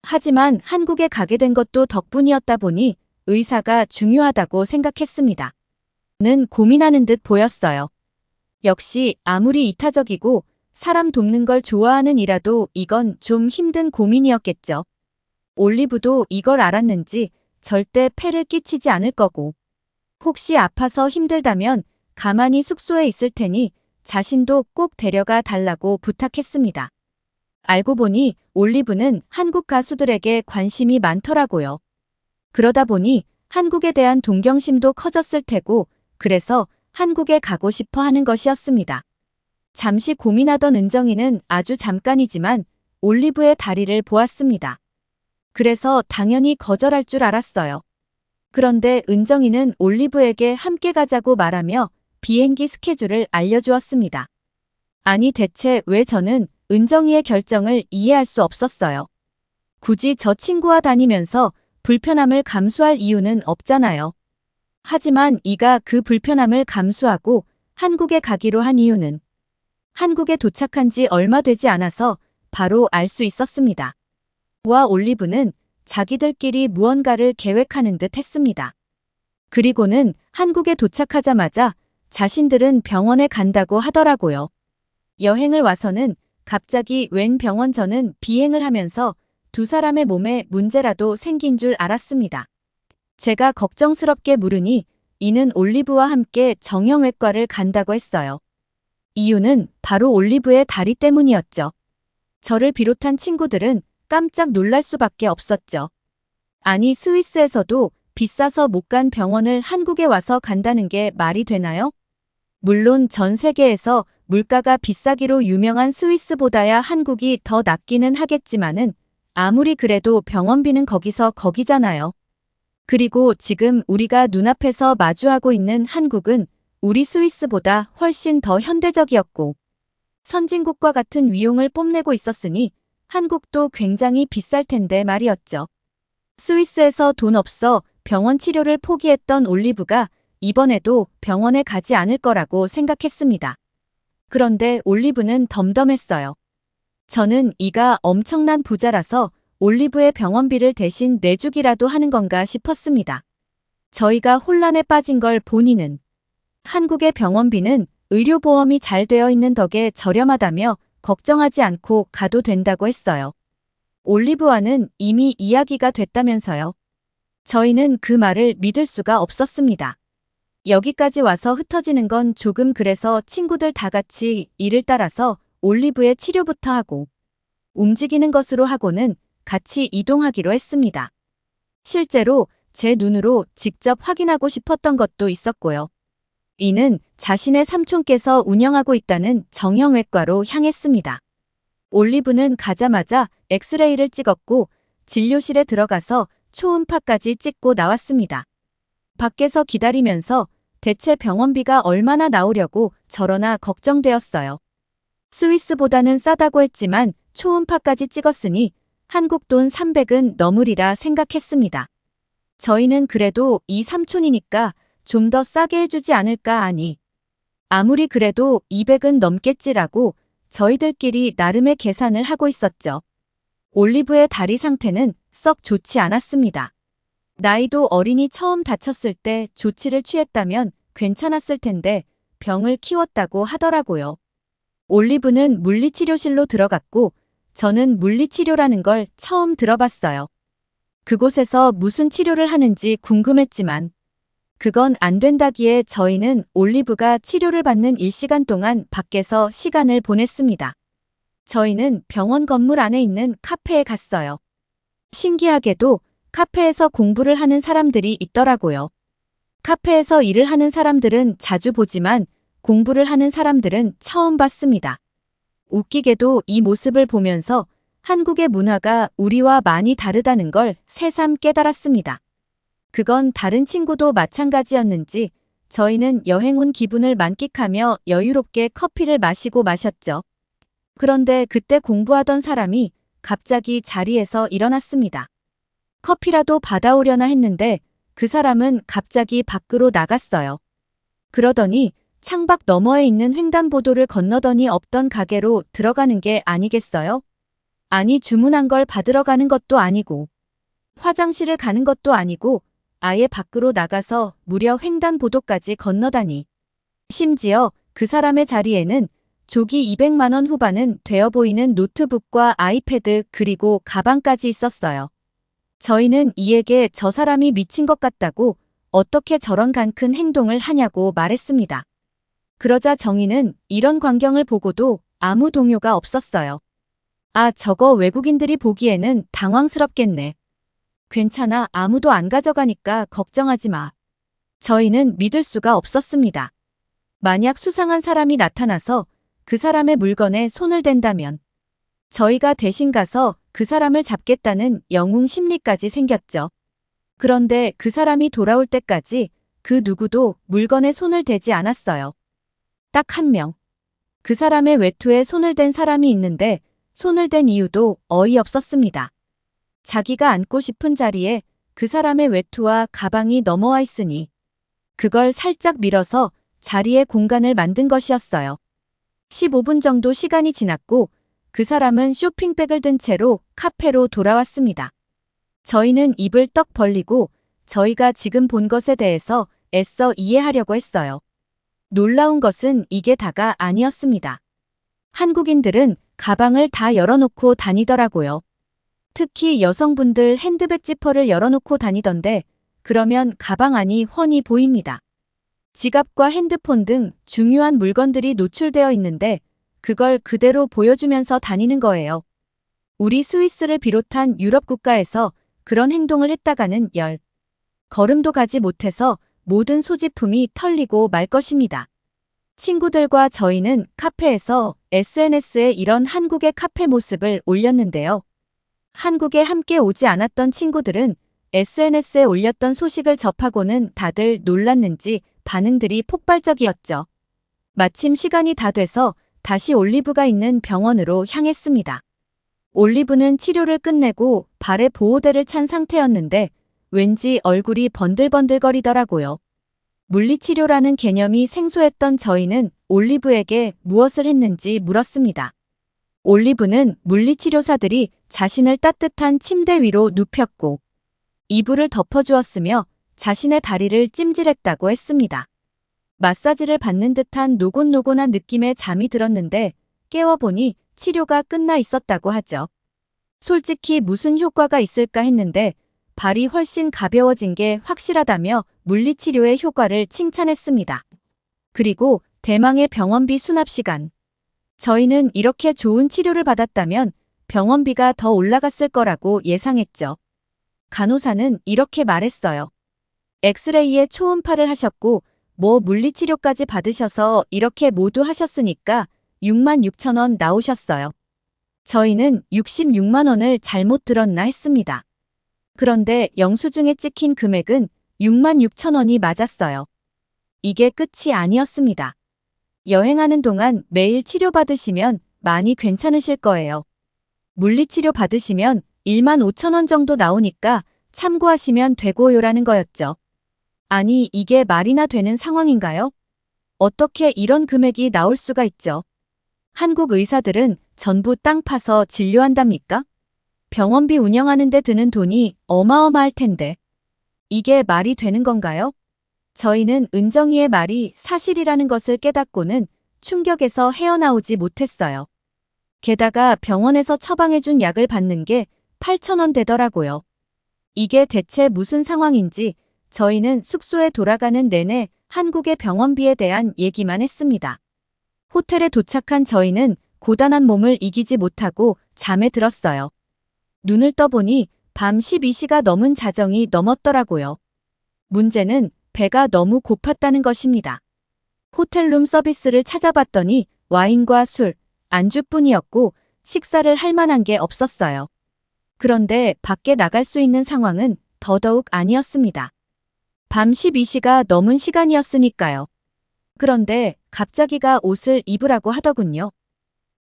하지만 한국에 가게 된 것도 덕분이었다 보니 의사가 중요하다고 생각했습니다. 고민하는 듯 보였어요. 역시 아무리 이타적이고 사람 돕는 걸 좋아하는 이라도 이건 좀 힘든 고민이었겠죠. 올리브도 이걸 알았는지 절대 폐를 끼치지 않을 거고, 혹시 아파서 힘들다면 가만히 숙소에 있을 테니 자신도 꼭 데려가 달라고 부탁했습니다. 알고 보니 올리브는 한국 가수들에게 관심이 많더라고요. 그러다 보니 한국에 대한 동경심도 커졌을 테고, 그래서 한국에 가고 싶어 하는 것이었습니다. 잠시 고민하던 은정이는 아주 잠깐이지만 올리브의 다리를 보았습니다. 그래서 당연히 거절할 줄 알았어요. 그런데 은정이는 올리브에게 함께 가자고 말하며 비행기 스케줄을 알려주었습니다. 아니 대체 왜 저는 은정이의 결정을 이해할 수 없었어요. 굳이 저 친구와 다니면서 불편함을 감수할 이유는 없잖아요. 하지만 이가 그 불편함을 감수하고 한국에 가기로 한 이유는 한국에 도착한 지 얼마 되지 않아서 바로 알 수 있었습니다. 와 올리브는 자기들끼리 무언가를 계획하는 듯 했습니다. 그리고는 한국에 도착하자마자 자신들은 병원에 간다고 하더라고요. 여행을 와서는 갑자기 웬 병원 저는 비행을 하면서 두 사람의 몸에 문제라도 생긴 줄 알았습니다. 제가 걱정스럽게 물으니 이는 올리브와 함께 정형외과를 간다고 했어요. 이유는 바로 올리브의 다리 때문이었죠. 저를 비롯한 친구들은 깜짝 놀랄 수밖에 없었죠. 아니 스위스에서도 비싸서 못 간 병원을 한국에 와서 간다는 게 말이 되나요? 물론 전 세계에서 물가가 비싸기로 유명한 스위스보다야 한국이 더 낫기는 하겠지만은 아무리 그래도 병원비는 거기서 거기잖아요. 그리고 지금 우리가 눈앞에서 마주하고 있는 한국은 우리 스위스보다 훨씬 더 현대적이었고 선진국과 같은 위용을 뽐내고 있었으니 한국도 굉장히 비쌀 텐데 말이었죠. 스위스에서 돈 없어 병원 치료를 포기했던 올리브가 이번에도 병원에 가지 않을 거라고 생각했습니다. 그런데 올리브는 덤덤했어요. 저는 이가 엄청난 부자라서 올리브의 병원비를 대신 내주기라도 하는 건가 싶었습니다. 저희가 혼란에 빠진 걸 보니는 한국의 병원비는 의료보험이 잘 되어 있는 덕에 저렴하다며 걱정하지 않고 가도 된다고 했어요. 올리브와는 이미 이야기가 됐다면서요. 저희는 그 말을 믿을 수가 없었습니다. 여기까지 와서 흩어지는 건 조금 그래서 친구들 다 같이 이를 따라서 올리브의 치료부터 하고 움직이는 것으로 하고는 같이 이동하기로 했습니다. 실제로 제 눈으로 직접 확인하고 싶었던 것도 있었고요. 이는 자신의 삼촌께서 운영하고 있다는 정형외과로 향했습니다. 올리브는 가자마자 엑스레이를 찍었고 진료실에 들어가서 초음파까지 찍고 나왔습니다. 밖에서 기다리면서 대체 병원비가 얼마나 나오려고 저러나 걱정되었어요. 스위스보다는 싸다고 했지만 초음파까지 찍었으니 한국 돈 300은 넘으리라 생각했습니다. 저희는 그래도 이 삼촌이니까 좀 더 싸게 해주지 않을까 하니 아무리 그래도 200은 넘겠지라고 저희들끼리 나름의 계산을 하고 있었죠. 올리브의 다리 상태는 썩 좋지 않았습니다. 나이도 어린이 처음 다쳤을 때 조치를 취했다면 괜찮았을 텐데 병을 키웠다고 하더라고요. 올리브는 물리치료실로 들어갔고 저는 물리치료라는 걸 처음 들어봤어요. 그곳에서 무슨 치료를 하는지 궁금했지만 그건 안 된다기에 저희는 올리브가 치료를 받는 1시간 동안 밖에서 시간을 보냈습니다. 저희는 병원 건물 안에 있는 카페에 갔어요. 신기하게도 카페에서 공부를 하는 사람들이 있더라고요. 카페에서 일을 하는 사람들은 자주 보지만 공부를 하는 사람들은 처음 봤습니다. 웃기게도 이 모습을 보면서 한국의 문화가 우리와 많이 다르다는 걸 새삼 깨달았습니다. 그건 다른 친구도 마찬가지였는지 저희는 여행 온 기분을 만끽하며 여유롭게 커피를 마셨죠. 그런데 그때 공부하던 사람이 갑자기 자리에서 일어났습니다. 커피라도 받아오려나 했는데 그 사람은 갑자기 밖으로 나갔어요. 그러더니 창밖 너머에 있는 횡단보도를 건너더니 없던 가게로 들어가는 게 아니겠어요? 아니 주문한 걸 받으러 가는 것도 아니고 화장실을 가는 것도 아니고 아예 밖으로 나가서 무려 횡단보도까지 건너다니. 심지어 그 사람의 자리에는 조기 200만 원 후반은 되어 보이는 노트북과 아이패드 그리고 가방까지 있었어요. 저희는 이에게 저 사람이 미친 것 같다고 어떻게 저런 간 큰 행동을 하냐고 말했습니다. 그러자 정희는 이런 광경을 보고도 아무 동요가 없었어요. 아, 저거 외국인들이 보기에는 당황스럽겠네. 괜찮아, 아무도 안 가져가니까 걱정하지 마. 저희는 믿을 수가 없었습니다. 만약 수상한 사람이 나타나서 그 사람의 물건에 손을 댄다면 저희가 대신 가서 그 사람을 잡겠다는 영웅 심리까지 생겼죠. 그런데 그 사람이 돌아올 때까지 그 누구도 물건에 손을 대지 않았어요. 딱 한 명. 그 사람의 외투에 손을 댄 사람이 있는데 손을 댄 이유도 어이없었습니다. 자기가 앉고 싶은 자리에 그 사람의 외투와 가방이 넘어와 있으니 그걸 살짝 밀어서 자리에 공간을 만든 것이었어요. 15분 정도 시간이 지났고 그 사람은 쇼핑백을 든 채로 카페로 돌아왔습니다. 저희는 입을 떡 벌리고 저희가 지금 본 것에 대해서 애써 이해하려고 했어요. 놀라운 것은 이게 다가 아니었습니다. 한국인들은 가방을 다 열어놓고 다니더라고요. 특히 여성분들 핸드백 지퍼를 열어놓고 다니던데 그러면 가방 안이 훤히 보입니다. 지갑과 핸드폰 등 중요한 물건들이 노출되어 있는데 그걸 그대로 보여주면서 다니는 거예요. 우리 스위스를 비롯한 유럽 국가에서 그런 행동을 했다가는 10걸음도 가지 못해서 모든 소지품이 털리고 말 것입니다. 친구들과 저희는 카페에서 SNS에 이런 한국의 카페 모습을 올렸는데요. 한국에 함께 오지 않았던 친구들은 SNS에 올렸던 소식을 접하고는 다들 놀랐는지 반응들이 폭발적이었죠. 마침 시간이 다 돼서 다시 올리브가 있는 병원으로 향했습니다. 올리브는 치료를 끝내고 발에 보호대를 찬 상태였는데 왠지 얼굴이 번들번들거리더라고요. 물리치료라는 개념이 생소했던 저희는 올리브에게 무엇을 했는지 물었습니다. 올리브는 물리치료사들이 자신을 따뜻한 침대 위로 눕혔고 이불을 덮어주었으며 자신의 다리를 찜질했다고 했습니다. 마사지를 받는 듯한 노곤노곤한 느낌의 잠이 들었는데 깨워보니 치료가 끝나 있었다고 하죠. 솔직히 무슨 효과가 있을까 했는데 발이 훨씬 가벼워진 게 확실하다며 물리치료의 효과를 칭찬했습니다. 그리고 대망의 병원비 수납 시간. 저희는 이렇게 좋은 치료를 받았다면 병원비가 더 올라갔을 거라고 예상했죠. 간호사는 이렇게 말했어요. 엑스레이에 초음파를 하셨고 뭐 물리치료까지 받으셔서 이렇게 모두 하셨으니까 66,000원 나오셨어요. 저희는 66만 원을 잘못 들었나 했습니다. 그런데 영수증에 찍힌 금액은 66,000원이 맞았어요. 이게 끝이 아니었습니다. 여행하는 동안 매일 치료받으시면 많이 괜찮으실 거예요. 물리치료 받으시면 15,000원 정도 나오니까 참고하시면 되고요라는 거였죠. 아니, 이게 말이나 되는 상황인가요? 어떻게 이런 금액이 나올 수가 있죠? 한국 의사들은 전부 땅 파서 진료한답니까? 병원비 운영하는 데 드는 돈이 어마어마할 텐데. 이게 말이 되는 건가요? 저희는 은정이의 말이 사실이라는 것을 깨닫고는 충격에서 헤어나오지 못했어요. 게다가 병원에서 처방해준 약을 받는 게 8,000원 되더라고요. 이게 대체 무슨 상황인지 저희는 숙소에 돌아가는 내내 한국의 병원비에 대한 얘기만 했습니다. 호텔에 도착한 저희는 고단한 몸을 이기지 못하고 잠에 들었어요. 눈을 떠보니 밤 12시가 넘은 자정이 넘었더라고요. 문제는 배가 너무 고팠다는 것입니다. 호텔룸 서비스를 찾아봤더니 와인과 술, 안주뿐이었고 식사를 할 만한 게 없었어요. 그런데 밖에 나갈 수 있는 상황은 더더욱 아니었습니다. 밤 12시가 넘은 시간이었으니까요. 그런데 갑자기가 옷을 입으라고 하더군요.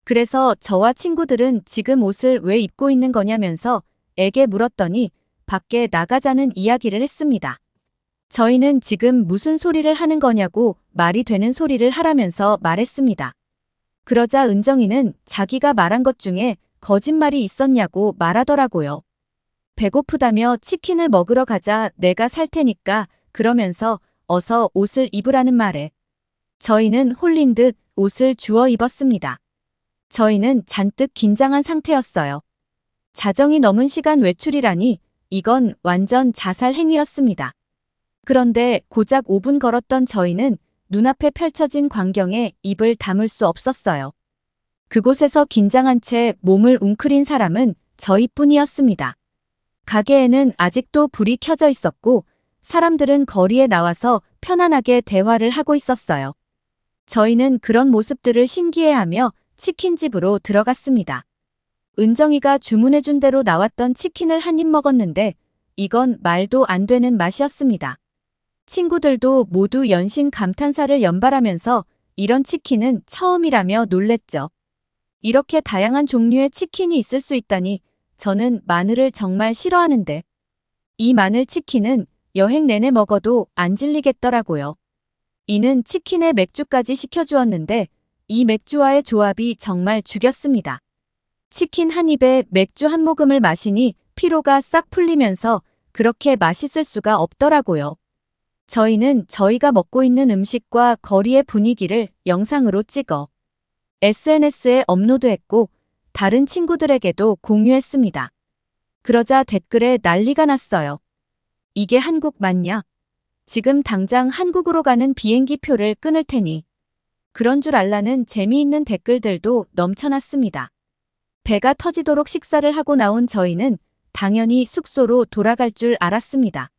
그래서 저와 친구들은 지금 옷을 왜 입고 있는 거냐면서 애게 물었더니 밖에 나가자는 이야기를 했습니다. 저희는 지금 무슨 소리를 하는 거냐고 말이 되는 소리를 하라면서 말했습니다. 그러자 은정이는 자기가 말한 것 중에 거짓말이 있었냐고 말하더라고요. 배고프다며 치킨을 먹으러 가자 내가 살 테니까 그러면서 어서 옷을 입으라는 말에 저희는 홀린 듯 옷을 주워 입었습니다. 저희는 잔뜩 긴장한 상태였어요. 자정이 넘은 시간 외출이라니 이건 완전 자살 행위였습니다. 그런데 고작 5분 걸었던 저희는 눈앞에 펼쳐진 광경에 입을 다물 수 없었어요. 그곳에서 긴장한 채 몸을 웅크린 사람은 저희뿐이었습니다. 가게에는 아직도 불이 켜져 있었고 사람들은 거리에 나와서 편안하게 대화를 하고 있었어요. 저희는 그런 모습들을 신기해하며 치킨집으로 들어갔습니다. 은정이가 주문해준 대로 나왔던 치킨을 한 입 먹었는데 이건 말도 안 되는 맛이었습니다. 친구들도 모두 연신 감탄사를 연발하면서 이런 치킨은 처음이라며 놀랬죠. 이렇게 다양한 종류의 치킨이 있을 수 있다니 저는 마늘을 정말 싫어하는데 이 마늘 치킨은 여행 내내 먹어도 안 질리겠더라고요. 이는 치킨에 맥주까지 시켜주었는데 이 맥주와의 조합이 정말 죽였습니다. 치킨 한 입에 맥주 한 모금을 마시니 피로가 싹 풀리면서 그렇게 맛있을 수가 없더라고요. 저희는 저희가 먹고 있는 음식과 거리의 분위기를 영상으로 찍어 SNS에 업로드했고 다른 친구들에게도 공유했습니다. 그러자 댓글에 난리가 났어요. 이게 한국 맞냐? 지금 당장 한국으로 가는 비행기 표를 끊을 테니. 그런 줄 알라는 재미있는 댓글들도 넘쳐났습니다. 배가 터지도록 식사를 하고 나온 저희는 당연히 숙소로 돌아갈 줄 알았습니다.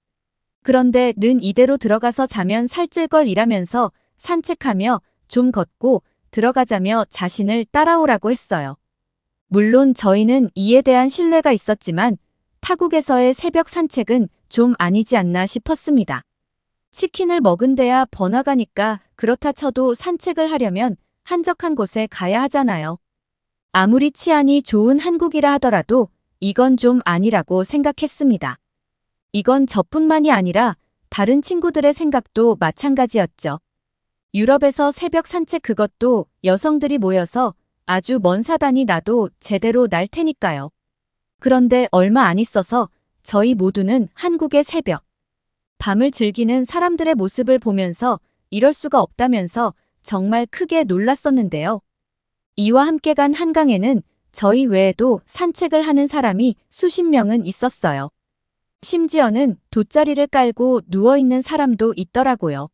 그런데 는 이대로 들어가서 자면 살찔 걸 이라면서 산책하며 좀 걷고 들어가자며 자신을 따라오라고 했어요. 물론 저희는 이에 대한 신뢰가 있었지만 타국에서의 새벽 산책은 좀 아니지 않나 싶었습니다. 치킨을 먹은 데야 번화가니까 그렇다 쳐도 산책을 하려면 한적한 곳에 가야 하잖아요. 아무리 치안이 좋은 한국이라 하더라도 이건 좀 아니라고 생각했습니다. 이건 저뿐만이 아니라 다른 친구들의 생각도 마찬가지였죠. 유럽에서 새벽 산책 그것도 여성들이 모여서 아주 먼 사단이 나도 제대로 날 테니까요. 그런데 얼마 안 있어서 저희 모두는 한국의 새벽, 밤을 즐기는 사람들의 모습을 보면서 이럴 수가 없다면서 정말 크게 놀랐었는데요. 이와 함께 간 한강에는 저희 외에도 산책을 하는 사람이 수십 명은 있었어요. 심지어는 돗자리를 깔고 누워있는 사람도 있더라고요.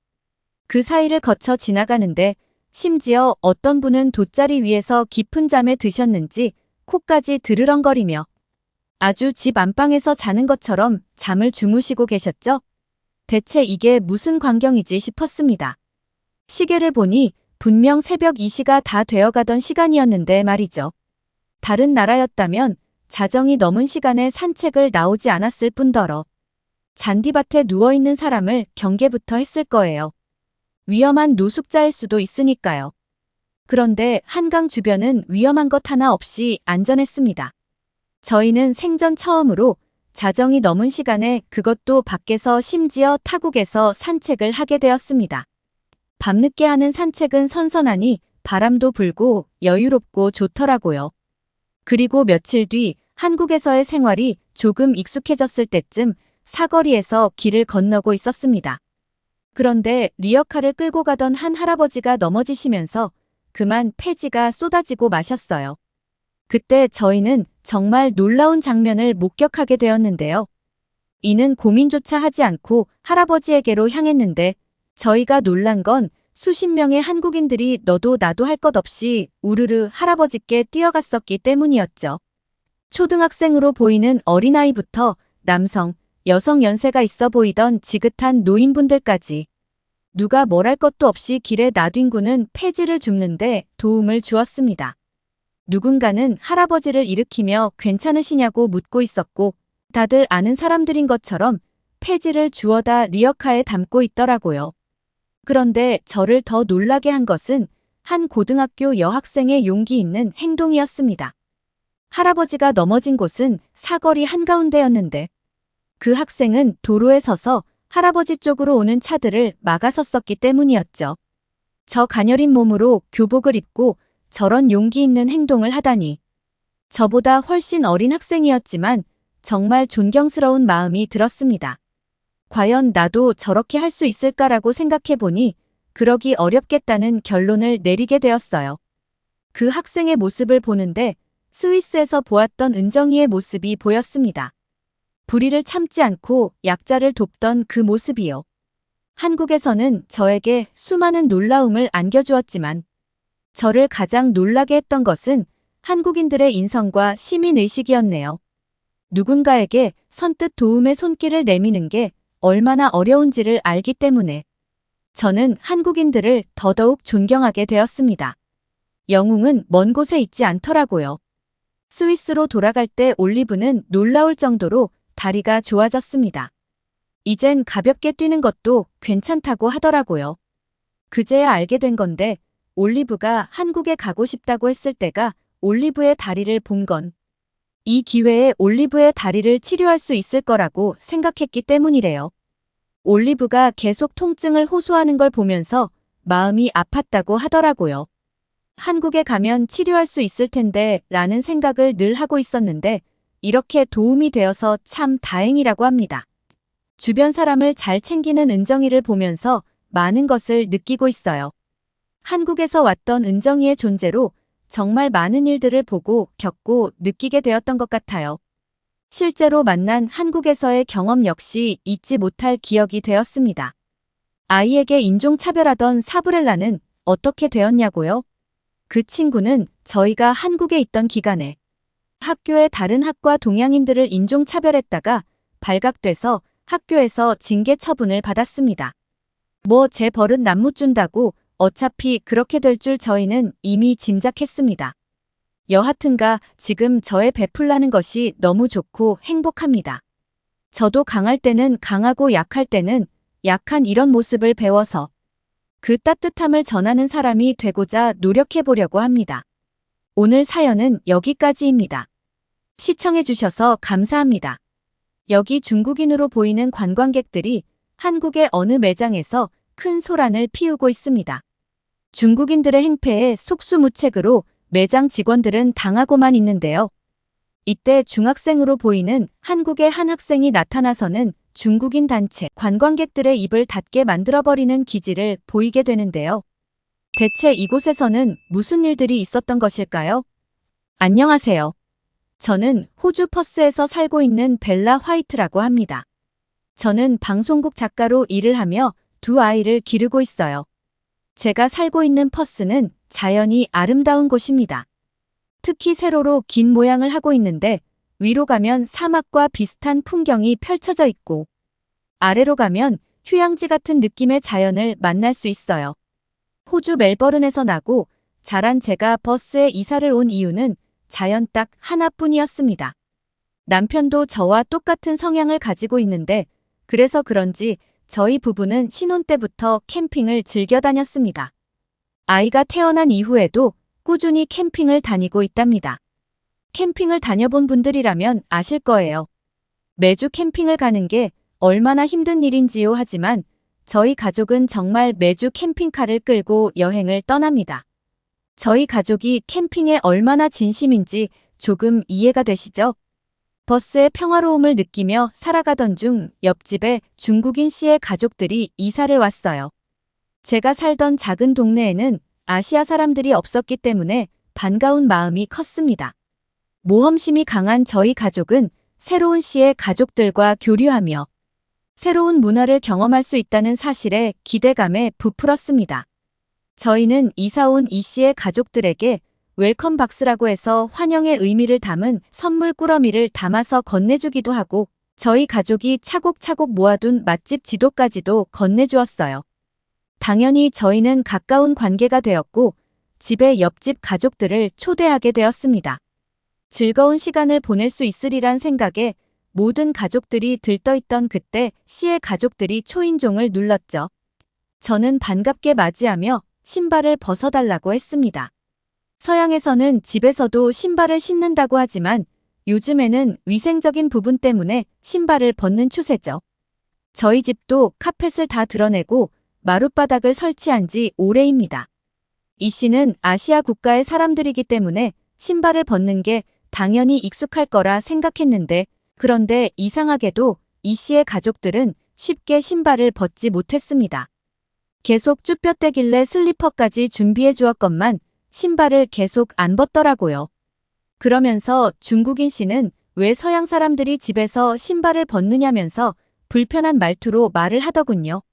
그 사이를 거쳐 지나가는데 심지어 어떤 분은 돗자리 위에서 깊은 잠에 드셨는지 코까지 드르렁거리며 아주 집 안방에서 자는 것처럼 잠을 주무시고 계셨죠? 대체 이게 무슨 광경이지 싶었습니다. 시계를 보니 분명 새벽 2시가 다 되어가던 시간이었는데 말이죠. 다른 나라였다면 자정이 넘은 시간에 산책을 나오지 않았을 뿐더러 잔디밭에 누워있는 사람을 경계부터 했을 거예요. 위험한 노숙자일 수도 있으니까요. 그런데 한강 주변은 위험한 것 하나 없이 안전했습니다. 저희는 생전 처음으로 자정이 넘은 시간에 그것도 밖에서 심지어 타국에서 산책을 하게 되었습니다. 밤늦게 하는 산책은 선선하니 바람도 불고 여유롭고 좋더라고요. 그리고 며칠 뒤 한국에서의 생활이 조금 익숙해졌을 때쯤 사거리에서 길을 건너고 있었습니다. 그런데 리어카를 끌고 가던 한 할아버지가 넘어지시면서 그만 폐지가 쏟아지고 마셨어요. 그때 저희는 정말 놀라운 장면을 목격하게 되었는데요. 이는 고민조차 하지 않고 할아버지에게로 향했는데 저희가 놀란 건 수십 명의 한국인들이 너도 나도 할 것 없이 우르르 할아버지께 뛰어갔었기 때문이었죠. 초등학생으로 보이는 어린아이부터 남성, 여성 연세가 있어 보이던 지긋한 노인분들까지 누가 뭘 할 것도 없이 길에 놔둔 구는 폐지를 줍는데 도움을 주었습니다. 누군가는 할아버지를 일으키며 괜찮으시냐고 묻고 있었고 다들 아는 사람들인 것처럼 폐지를 주워다 리어카에 담고 있더라고요. 그런데 저를 더 놀라게 한 것은 한 고등학교 여학생의 용기 있는 행동이었습니다. 할아버지가 넘어진 곳은 사거리 한가운데였는데 그 학생은 도로에 서서 할아버지 쪽으로 오는 차들을 막아섰었기 때문이었죠. 저 가녀린 몸으로 교복을 입고 저런 용기 있는 행동을 하다니. 저보다 훨씬 어린 학생이었지만 정말 존경스러운 마음이 들었습니다. 과연 나도 저렇게 할 수 있을까라고 생각해보니 그러기 어렵겠다는 결론을 내리게 되었어요. 그 학생의 모습을 보는데 스위스에서 보았던 은정이의 모습이 보였습니다. 불의를 참지 않고 약자를 돕던 그 모습이요. 한국에서는 저에게 수많은 놀라움을 안겨주었지만 저를 가장 놀라게 했던 것은 한국인들의 인성과 시민의식이었네요. 누군가에게 선뜻 도움의 손길을 내미는 게 얼마나 어려운지를 알기 때문에 저는 한국인들을 더더욱 존경하게 되었습니다. 영웅은 먼 곳에 있지 않더라고요. 스위스로 돌아갈 때 올리브는 놀라울 정도로 다리가 좋아졌습니다. 이젠 가볍게 뛰는 것도 괜찮다고 하더라고요. 그제야 알게 된 건데 올리브가 한국에 가고 싶다고 했을 때가 올리브의 다리를 본 건 이 기회에 올리브의 다리를 치료할 수 있을 거라고 생각했기 때문이래요. 올리브가 계속 통증을 호소하는 걸 보면서 마음이 아팠다고 하더라고요. 한국에 가면 치료할 수 있을 텐데 라는 생각을 늘 하고 있었는데 이렇게 도움이 되어서 참 다행이라고 합니다. 주변 사람을 잘 챙기는 은정이를 보면서 많은 것을 느끼고 있어요. 한국에서 왔던 은정이의 존재로 정말 많은 일들을 보고 겪고 느끼게 되었던 것 같아요. 실제로 만난 한국에서의 경험 역시 잊지 못할 기억이 되었습니다. 아이에게 인종차별하던 사브렐라는 어떻게 되었냐고요? 그 친구는 저희가 한국에 있던 기간에 학교의 다른 학과 동양인들을 인종차별했다가 발각돼서 학교에서 징계 처분을 받았습니다. 뭐 제 벌은 남 못 준다고 어차피 그렇게 될 줄 저희는 이미 짐작했습니다. 여하튼가 지금 저의 베풀라는 것이 너무 좋고 행복합니다. 저도 강할 때는 강하고 약할 때는 약한 이런 모습을 배워서 그 따뜻함을 전하는 사람이 되고자 노력해보려고 합니다. 오늘 사연은 여기까지입니다. 시청해주셔서 감사합니다. 여기 중국인으로 보이는 관광객들이 한국의 어느 매장에서 큰 소란을 피우고 있습니다. 중국인들의 행패에 속수무책으로 매장 직원들은 당하고만 있는데요. 이때 중학생으로 보이는 한국의 한 학생이 나타나서는 중국인 단체 관광객들의 입을 닫게 만들어버리는 기질을 보이게 되는데요. 대체 이곳에서는 무슨 일들이 있었던 것일까요? 안녕하세요. 저는 호주 퍼스에서 살고 있는 벨라 화이트라고 합니다. 저는 방송국 작가로 일을 하며 두 아이를 기르고 있어요. 제가 살고 있는 퍼스는 자연이 아름다운 곳입니다. 특히 세로로 긴 모양을 하고 있는데 위로 가면 사막과 비슷한 풍경이 펼쳐져 있고 아래로 가면 휴양지 같은 느낌의 자연을 만날 수 있어요. 호주 멜버른에서 나고 자란 제가 버스에 이사를 온 이유는 자연 딱 하나뿐이었습니다. 남편도 저와 똑같은 성향을 가지고 있는데 그래서 그런지 저희 부부는 신혼 때부터 캠핑을 즐겨 다녔습니다. 아이가 태어난 이후에도 꾸준히 캠핑을 다니고 있답니다. 캠핑을 다녀본 분들이라면 아실 거예요. 매주 캠핑을 가는 게 얼마나 힘든 일인지요 하지만 저희 가족은 정말 매주 캠핑카를 끌고 여행을 떠납니다. 저희 가족이 캠핑에 얼마나 진심인지 조금 이해가 되시죠? 버스의 평화로움을 느끼며 살아가던 중 옆집에 중국인 씨의 가족들이 이사를 왔어요. 제가 살던 작은 동네에는 아시아 사람들이 없었기 때문에 반가운 마음이 컸습니다. 모험심이 강한 저희 가족은 새로운 씨의 가족들과 교류하며 새로운 문화를 경험할 수 있다는 사실에 기대감에 부풀었습니다. 저희는 이사 온 이 씨의 가족들에게 웰컴 박스라고 해서 환영의 의미를 담은 선물 꾸러미를 담아서 건네주기도 하고 저희 가족이 차곡차곡 모아둔 맛집 지도까지도 건네주었어요. 당연히 저희는 가까운 관계가 되었고 집에 옆집 가족들을 초대하게 되었습니다. 즐거운 시간을 보낼 수 있으리란 생각에 모든 가족들이 들떠있던 그때 씨의 가족들이 초인종을 눌렀죠. 저는 반갑게 맞이하며 신발을 벗어달라고 했습니다. 서양에서는 집에서도 신발을 신는다고 하지만 요즘에는 위생적인 부분 때문에 신발을 벗는 추세죠. 저희 집도 카펫을 다 드러내고 마룻바닥을 설치한 지 오래입니다. 이 씨는 아시아 국가의 사람들이기 때문에 신발을 벗는 게 당연히 익숙할 거라 생각했는데 그런데 이상하게도 이 씨의 가족들은 쉽게 신발을 벗지 못했습니다. 계속 쭈뼛대길래 슬리퍼까지 준비해 주었건만 신발을 계속 안 벗더라고요. 그러면서 중국인 씨는 왜 서양 사람들이 집에서 신발을 벗느냐면서 불편한 말투로 말을 하더군요.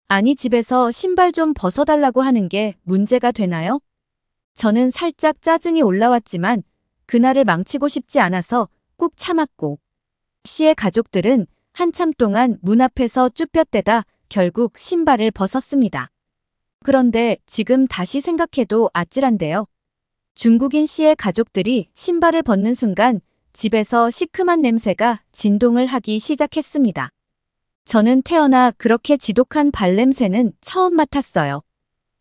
아니 집에서 신발 좀 벗어달라고 하는 게 문제가 되나요? 저는 살짝 짜증이 올라왔지만 그날을 망치고 싶지 않아서 꾹 참았고 씨의 가족들은 한참 동안 문 앞에서 쭈뼛대다 결국 신발을 벗었습니다. 그런데 지금 다시 생각해도 아찔한데요. 중국인 씨의 가족들이 신발을 벗는 순간 집에서 시큼한 냄새가 진동을 하기 시작했습니다. 저는 태어나 그렇게 지독한 발냄새는 처음 맡았어요.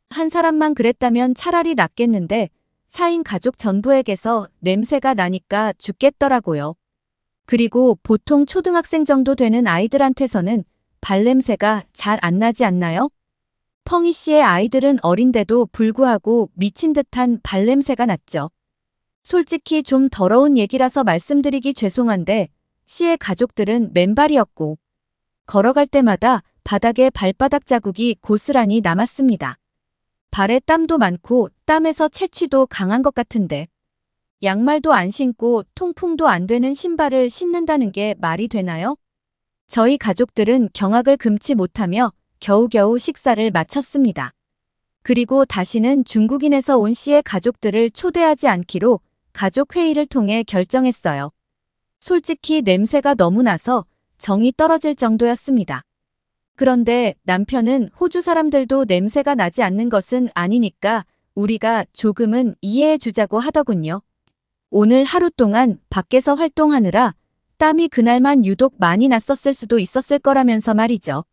한 사람만 그랬다면 차라리 낫겠는데 4인 가족 전부에게서 냄새가 나니까 죽겠더라고요. 그리고 보통 초등학생 정도 되는 아이들한테서는 발냄새가 잘 안 나지 않나요? 펑이 씨의 아이들은 어린데도 불구하고 미친 듯한 발냄새가 났죠. 솔직히 좀 더러운 얘기라서 말씀드리기 죄송한데 씨의 가족들은 맨발이었고 걸어갈 때마다 바닥에 발바닥 자국이 고스란히 남았습니다. 발에 땀도 많고 땀에서 채취도 강한 것 같은데 양말도 안 신고 통풍도 안 되는 신발을 신는다는 게 말이 되나요? 저희 가족들은 경악을 금치 못하며 겨우겨우 식사를 마쳤습니다. 그리고 다시는 중국인에서 온 씨의 가족들을 초대하지 않기로 가족회의를 통해 결정했어요. 솔직히 냄새가 너무 나서 정이 떨어질 정도였습니다. 그런데 남편은 호주 사람들도 냄새가 나지 않는 것은 아니니까 우리가 조금은 이해해 주자고 하더군요. 오늘 하루 동안 밖에서 활동하느라 땀이 그날만 유독 많이 났었을 수도 있었을 거라면서 말이죠.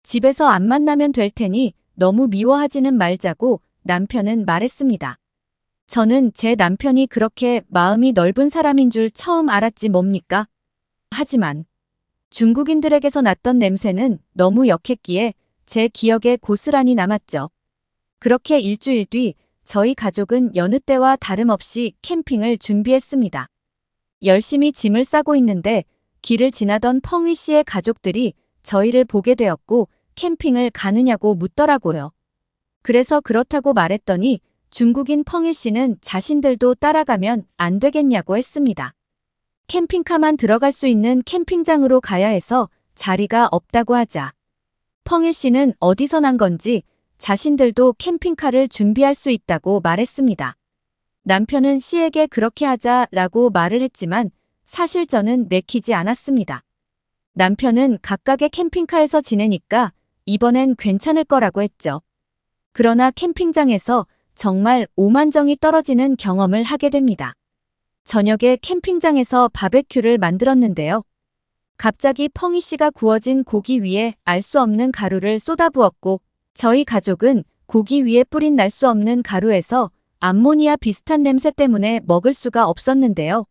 집에서 안 만나면 될 테니 너무 미워하지는 말자고 남편은 말했습니다. 저는 제 남편이 그렇게 마음이 넓은 사람인 줄 처음 알았지 뭡니까? 하지만 중국인들에게서 났던 냄새는 너무 역했기에 제 기억에 고스란히 남았죠. 그렇게 일주일 뒤 저희 가족은 여느 때와 다름없이 캠핑을 준비했습니다. 열심히 짐을 싸고 있는데 길을 지나던 펑위 씨의 가족들이 저희를 보게 되었고 캠핑을 가느냐고 묻더라고요. 그래서 그렇다고 말했더니 중국인 펑위 씨는 자신들도 따라가면 안 되겠냐고 했습니다. 캠핑카만 들어갈 수 있는 캠핑장으로 가야 해서 자리가 없다고 하자 펑위 씨는 어디서 난 건지 자신들도 캠핑카를 준비할 수 있다고 말했습니다. 남편은 씨에게 그렇게 하자라고 말을 했지만 사실 저는 내키지 않았습니다. 남편은 각각의 캠핑카에서 지내니까 이번엔 괜찮을 거라고 했죠. 그러나 캠핑장에서 정말 오만정이 떨어지는 경험을 하게 됩니다. 저녁에 캠핑장에서 바베큐를 만들었는데요. 갑자기 펑이 씨가 구워진 고기 위에 알 수 없는 가루를 쏟아부었고 저희 가족은 고기 위에 뿌린 날 수 없는 가루에서 암모니아 비슷한 냄새 때문에 먹을 수가 없었는데요.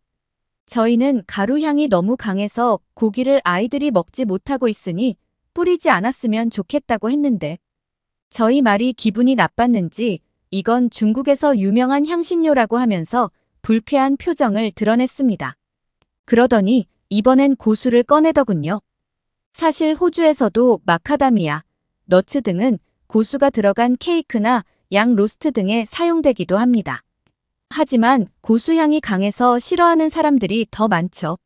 저희는 가루 향이 너무 강해서 고기를 아이들이 먹지 못하고 있으니 뿌리지 않았으면 좋겠다고 했는데 저희 말이 기분이 나빴는지 이건 중국에서 유명한 향신료라고 하면서 불쾌한 표정을 드러냈습니다. 그러더니 이번엔 고수를 꺼내더군요. 사실 호주에서도 마카다미아, 너츠 등은 고수가 들어간 케이크나 양 로스트 등에 사용되기도 합니다. 하지만 고수향이 강해서 싫어하는 사람들이 더 많죠.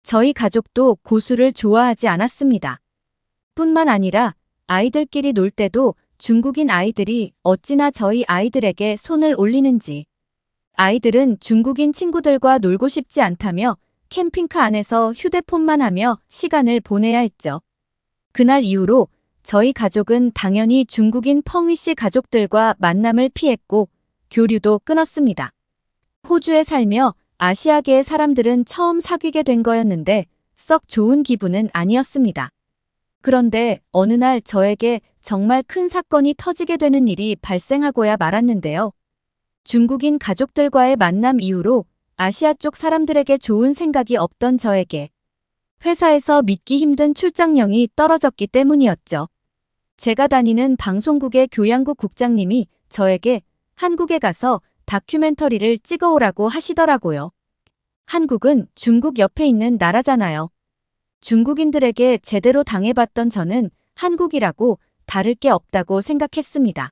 저희 가족도 고수를 좋아하지 않았습니다. 뿐만 아니라 아이들끼리 놀 때도 중국인 아이들이 어찌나 저희 아이들에게 손을 올리는지. 아이들은 중국인 친구들과 놀고 싶지 않다며 캠핑카 안에서 휴대폰만 하며 시간을 보내야 했죠. 그날 이후로 저희 가족은 당연히 중국인 펑위 씨 가족들과 만남을 피했고 교류도 끊었습니다. 호주에 살며 아시아계의 사람들은 처음 사귀게 된 거였는데 썩 좋은 기분은 아니었습니다. 그런데 어느 날 저에게 정말 큰 사건이 터지게 되는 일이 발생하고야 말았는데요. 중국인 가족들과의 만남 이후로 아시아 쪽 사람들에게 좋은 생각이 없던 저에게 회사에서 믿기 힘든 출장령이 떨어졌기 때문이었죠. 제가 다니는 방송국의 교양국 국장님이 저에게 한국에 가서 다큐멘터리를 찍어오라고 하시더라고요. 한국은 중국 옆에 있는 나라잖아요. 중국인들에게 제대로 당해봤던 저는 한국이라고 다를 게 없다고 생각했습니다.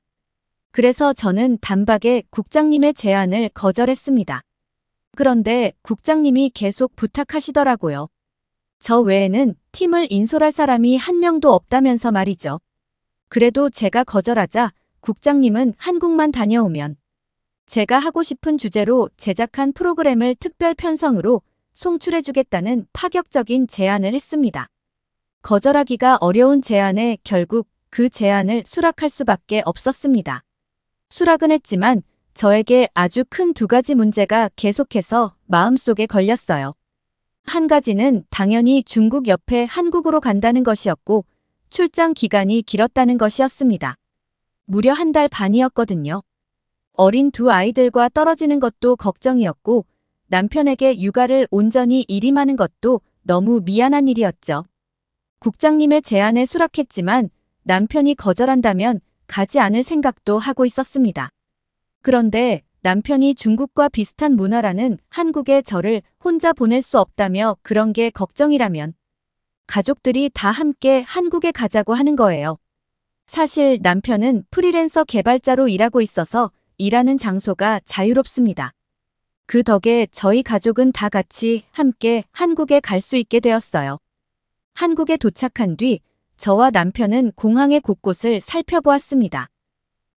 그래서 저는 단박에 국장님의 제안을 거절했습니다. 그런데 국장님이 계속 부탁하시더라고요. 저 외에는 팀을 인솔할 사람이 한 명도 없다면서 말이죠. 그래도 제가 거절하자 국장님은 한국만 다녀오면 제가 하고 싶은 주제로 제작한 프로그램을 특별 편성으로 송출해주겠다는 파격적인 제안을 했습니다. 거절하기가 어려운 제안에 결국 그 제안을 수락할 수밖에 없었습니다. 수락은 했지만 저에게 아주 큰 두 가지 문제가 계속해서 마음속에 걸렸어요. 한 가지는 당연히 중국 옆에 한국으로 간다는 것이었고 출장 기간이 길었다는 것이었습니다. 무려 한 달 반이었거든요. 어린 두 아이들과 떨어지는 것도 걱정이었고 남편에게 육아를 온전히 일임하는 것도 너무 미안한 일이었죠. 국장님의 제안에 수락했지만 남편이 거절한다면 가지 않을 생각도 하고 있었습니다. 그런데 남편이 중국과 비슷한 문화라는 한국에 저를 혼자 보낼 수 없다며 그런 게 걱정이라면 가족들이 다 함께 한국에 가자고 하는 거예요. 사실 남편은 프리랜서 개발자로 일하고 있어서 일하는 장소가 자유롭습니다. 그 덕에 저희 가족은 다 같이 함께 한국에 갈 수 있게 되었어요. 한국에 도착한 뒤 저와 남편은 공항의 곳곳을 살펴보았습니다.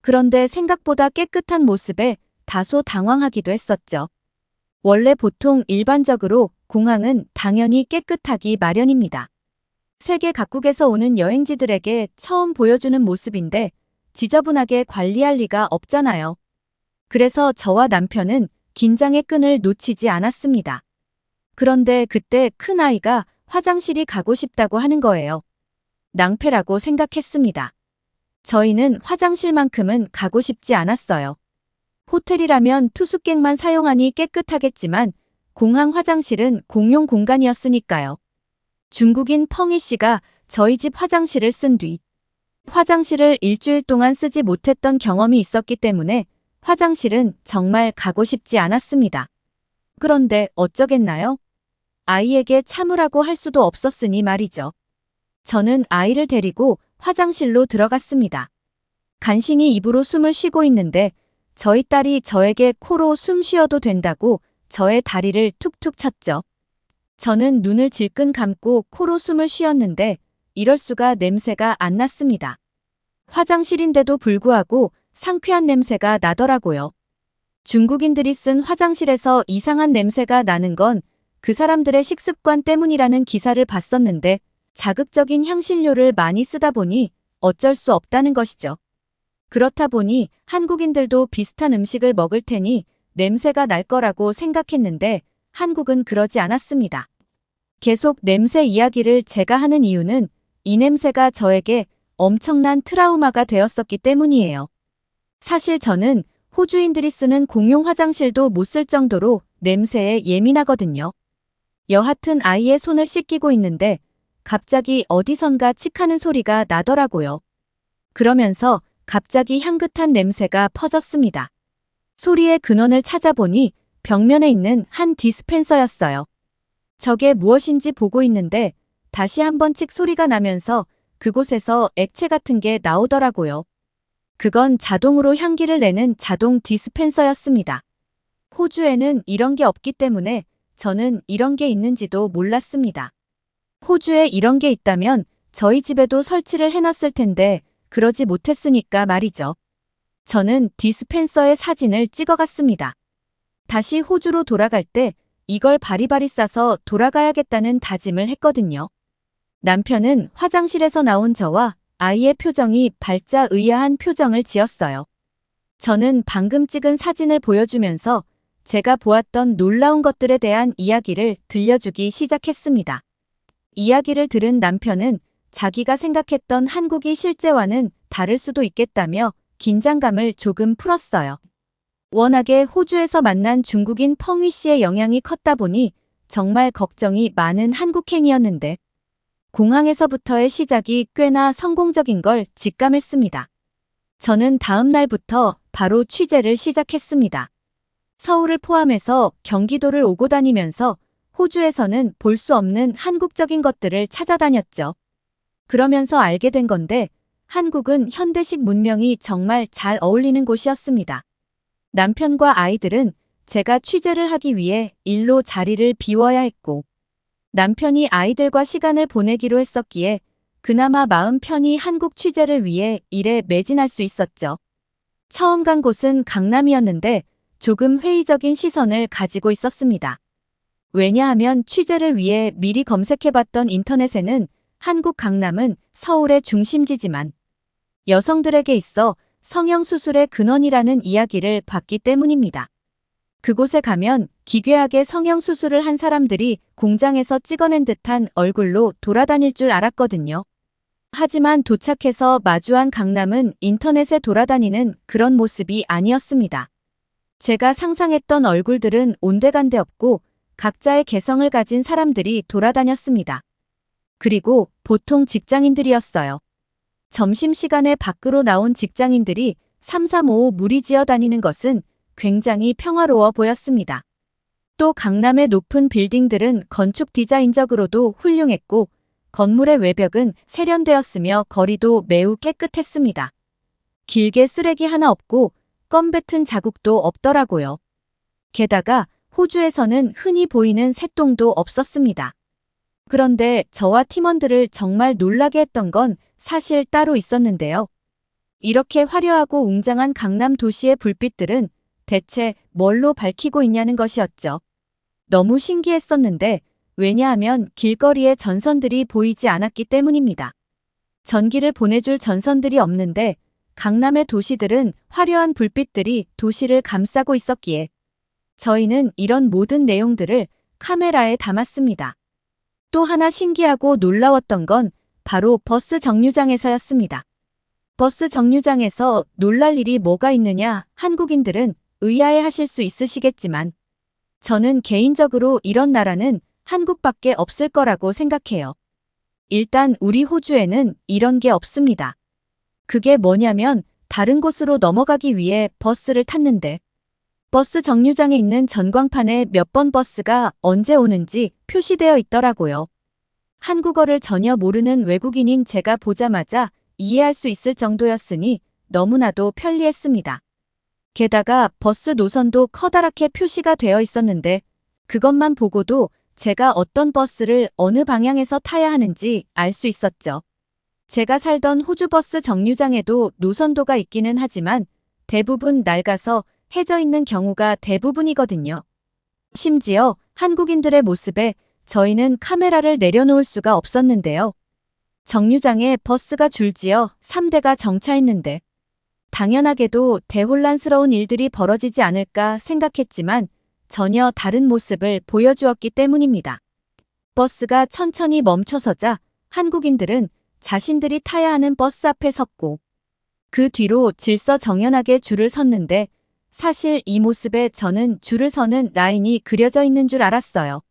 그런데 생각보다 깨끗한 모습에 다소 당황하기도 했었죠. 원래 보통 일반적으로 공항은 당연히 깨끗하기 마련입니다. 세계 각국에서 오는 여행지들에게 처음 보여주는 모습인데 지저분하게 관리할 리가 없잖아요. 그래서 저와 남편은 긴장의 끈을 놓치지 않았습니다. 그런데 그때 큰아이가 화장실이 가고 싶다고 하는 거예요. 낭패라고 생각했습니다. 저희는 화장실만큼은 가고 싶지 않았어요. 호텔이라면 투숙객만 사용하니 깨끗하겠지만 공항 화장실은 공용 공간이었으니까요. 중국인 펑이 씨가 저희 집 화장실을 쓴 뒤 화장실을 일주일 동안 쓰지 못했던 경험이 있었기 때문에 화장실은 정말 가고 싶지 않았습니다. 그런데 어쩌겠나요? 아이에게 참으라고 할 수도 없었으니 말이죠. 저는 아이를 데리고 화장실로 들어갔습니다. 간신히 입으로 숨을 쉬고 있는데 저희 딸이 저에게 코로 숨 쉬어도 된다고 저의 다리를 툭툭 쳤죠. 저는 눈을 질끈 감고 코로 숨을 쉬었는데 이럴 수가 냄새가 안 났습니다. 화장실인데도 불구하고 상쾌한 냄새가 나더라고요. 중국인들이 쓴 화장실에서 이상한 냄새가 나는 건 그 사람들의 식습관 때문이라는 기사를 봤었는데 자극적인 향신료를 많이 쓰다 보니 어쩔 수 없다는 것이죠. 그렇다 보니 한국인들도 비슷한 음식을 먹을 테니 냄새가 날 거라고 생각했는데 한국은 그러지 않았습니다. 계속 냄새 이야기를 제가 하는 이유는 이 냄새가 저에게 엄청난 트라우마가 되었었기 때문이에요. 사실 저는 호주인들이 쓰는 공용 화장실도 못 쓸 정도로 냄새에 예민하거든요. 여하튼 아이의 손을 씻기고 있는데 갑자기 어디선가 칙하는 소리가 나더라고요. 그러면서 갑자기 향긋한 냄새가 퍼졌습니다. 소리의 근원을 찾아보니 벽면에 있는 한 디스펜서였어요. 저게 무엇인지 보고 있는데 다시 한번 칙 소리가 나면서 그곳에서 액체 같은 게 나오더라고요. 그건 자동으로 향기를 내는 자동 디스펜서였습니다. 호주에는 이런 게 없기 때문에 저는 이런 게 있는지도 몰랐습니다. 호주에 이런 게 있다면 저희 집에도 설치를 해놨을 텐데 그러지 못했으니까 말이죠. 저는 디스펜서의 사진을 찍어갔습니다. 다시 호주로 돌아갈 때 이걸 바리바리 싸서 돌아가야겠다는 다짐을 했거든요. 남편은 화장실에서 나온 저와 아이의 표정이 발자 의아한 표정을 지었어요. 저는 방금 찍은 사진을 보여주면서 제가 보았던 놀라운 것들에 대한 이야기를 들려주기 시작했습니다. 이야기를 들은 남편은 자기가 생각했던 한국이 실제와는 다를 수도 있겠다며 긴장감을 조금 풀었어요. 워낙에 호주에서 만난 중국인 펑위 씨의 영향이 컸다 보니 정말 걱정이 많은 한국행이었는데 공항에서부터의 시작이 꽤나 성공적인 걸 직감했습니다. 저는 다음 날부터 바로 취재를 시작했습니다. 서울을 포함해서 경기도를 오고 다니면서 호주에서는 볼 수 없는 한국적인 것들을 찾아다녔죠. 그러면서 알게 된 건데 한국은 현대식 문명이 정말 잘 어울리는 곳이었습니다. 남편과 아이들은 제가 취재를 하기 위해 일로 자리를 비워야 했고 남편이 아이들과 시간을 보내기로 했었기에 그나마 마음 편히 한국 취재를 위해 일에 매진할 수 있었죠. 처음 간 곳은 강남이었는데 조금 회의적인 시선을 가지고 있었습니다. 왜냐하면 취재를 위해 미리 검색해봤던 인터넷에는 한국 강남은 서울의 중심지지만 여성들에게 있어 성형수술의 근원이라는 이야기를 봤기 때문입니다. 그곳에 가면 기괴하게 성형수술을 한 사람들이 공장에서 찍어낸 듯한 얼굴로 돌아다닐 줄 알았거든요. 하지만 도착해서 마주한 강남은 인터넷에 돌아다니는 그런 모습이 아니었습니다. 제가 상상했던 얼굴들은 온데간데 없고 각자의 개성을 가진 사람들이 돌아다녔습니다. 그리고 보통 직장인들이었어요. 점심시간에 밖으로 나온 직장인들이 335 무리지어 다니는 것은 굉장히 평화로워 보였습니다. 또 강남의 높은 빌딩들은 건축 디자인적으로도 훌륭했고 건물의 외벽은 세련되었으며 거리도 매우 깨끗했습니다. 길게 쓰레기 하나 없고 껌 뱉은 자국도 없더라고요. 게다가 호주에서는 흔히 보이는 새똥도 없었습니다. 그런데 저와 팀원들을 정말 놀라게 했던 건 사실 따로 있었는데요. 이렇게 화려하고 웅장한 강남 도시의 불빛들은 대체 뭘로 밝히고 있냐는 것이었죠. 너무 신기했었는데 왜냐하면 길거리에 전선들이 보이지 않았기 때문입니다. 전기를 보내줄 전선들이 없는데 강남의 도시들은 화려한 불빛들이 도시를 감싸고 있었기에 저희는 이런 모든 내용들을 카메라에 담았습니다. 또 하나 신기하고 놀라웠던 건 바로 버스 정류장에서였습니다. 버스 정류장에서 놀랄 일이 뭐가 있느냐 한국인들은 의아해하실 수 있으시겠지만 저는 개인적으로 이런 나라는 한국밖에 없을 거라고 생각해요. 일단 우리 호주에는 이런 게 없습니다. 그게 뭐냐면 다른 곳으로 넘어가기 위해 버스를 탔는데 버스 정류장에 있는 전광판에 몇 번 버스가 언제 오는지 표시되어 있더라고요. 한국어를 전혀 모르는 외국인인 제가 보자마자 이해할 수 있을 정도였으니 너무나도 편리했습니다. 게다가 버스 노선도 커다랗게 표시가 되어 있었는데 그것만 보고도 제가 어떤 버스를 어느 방향에서 타야 하는지 알 수 있었죠. 제가 살던 호주 버스 정류장에도 노선도가 있기는 하지만 대부분 낡아서 해져 있는 경우가 대부분이거든요. 심지어 한국인들의 모습에 저희는 카메라를 내려놓을 수가 없었는데요. 정류장에 버스가 줄지어 3대가 정차했는데 당연하게도 대혼란스러운 일들이 벌어지지 않을까 생각했지만 전혀 다른 모습을 보여주었기 때문입니다. 버스가 천천히 멈춰서자 한국인들은 자신들이 타야 하는 버스 앞에 섰고 그 뒤로 질서정연하게 줄을 섰는데 사실 이 모습에 저는 줄을 서는 라인이 그려져 있는 줄 알았어요.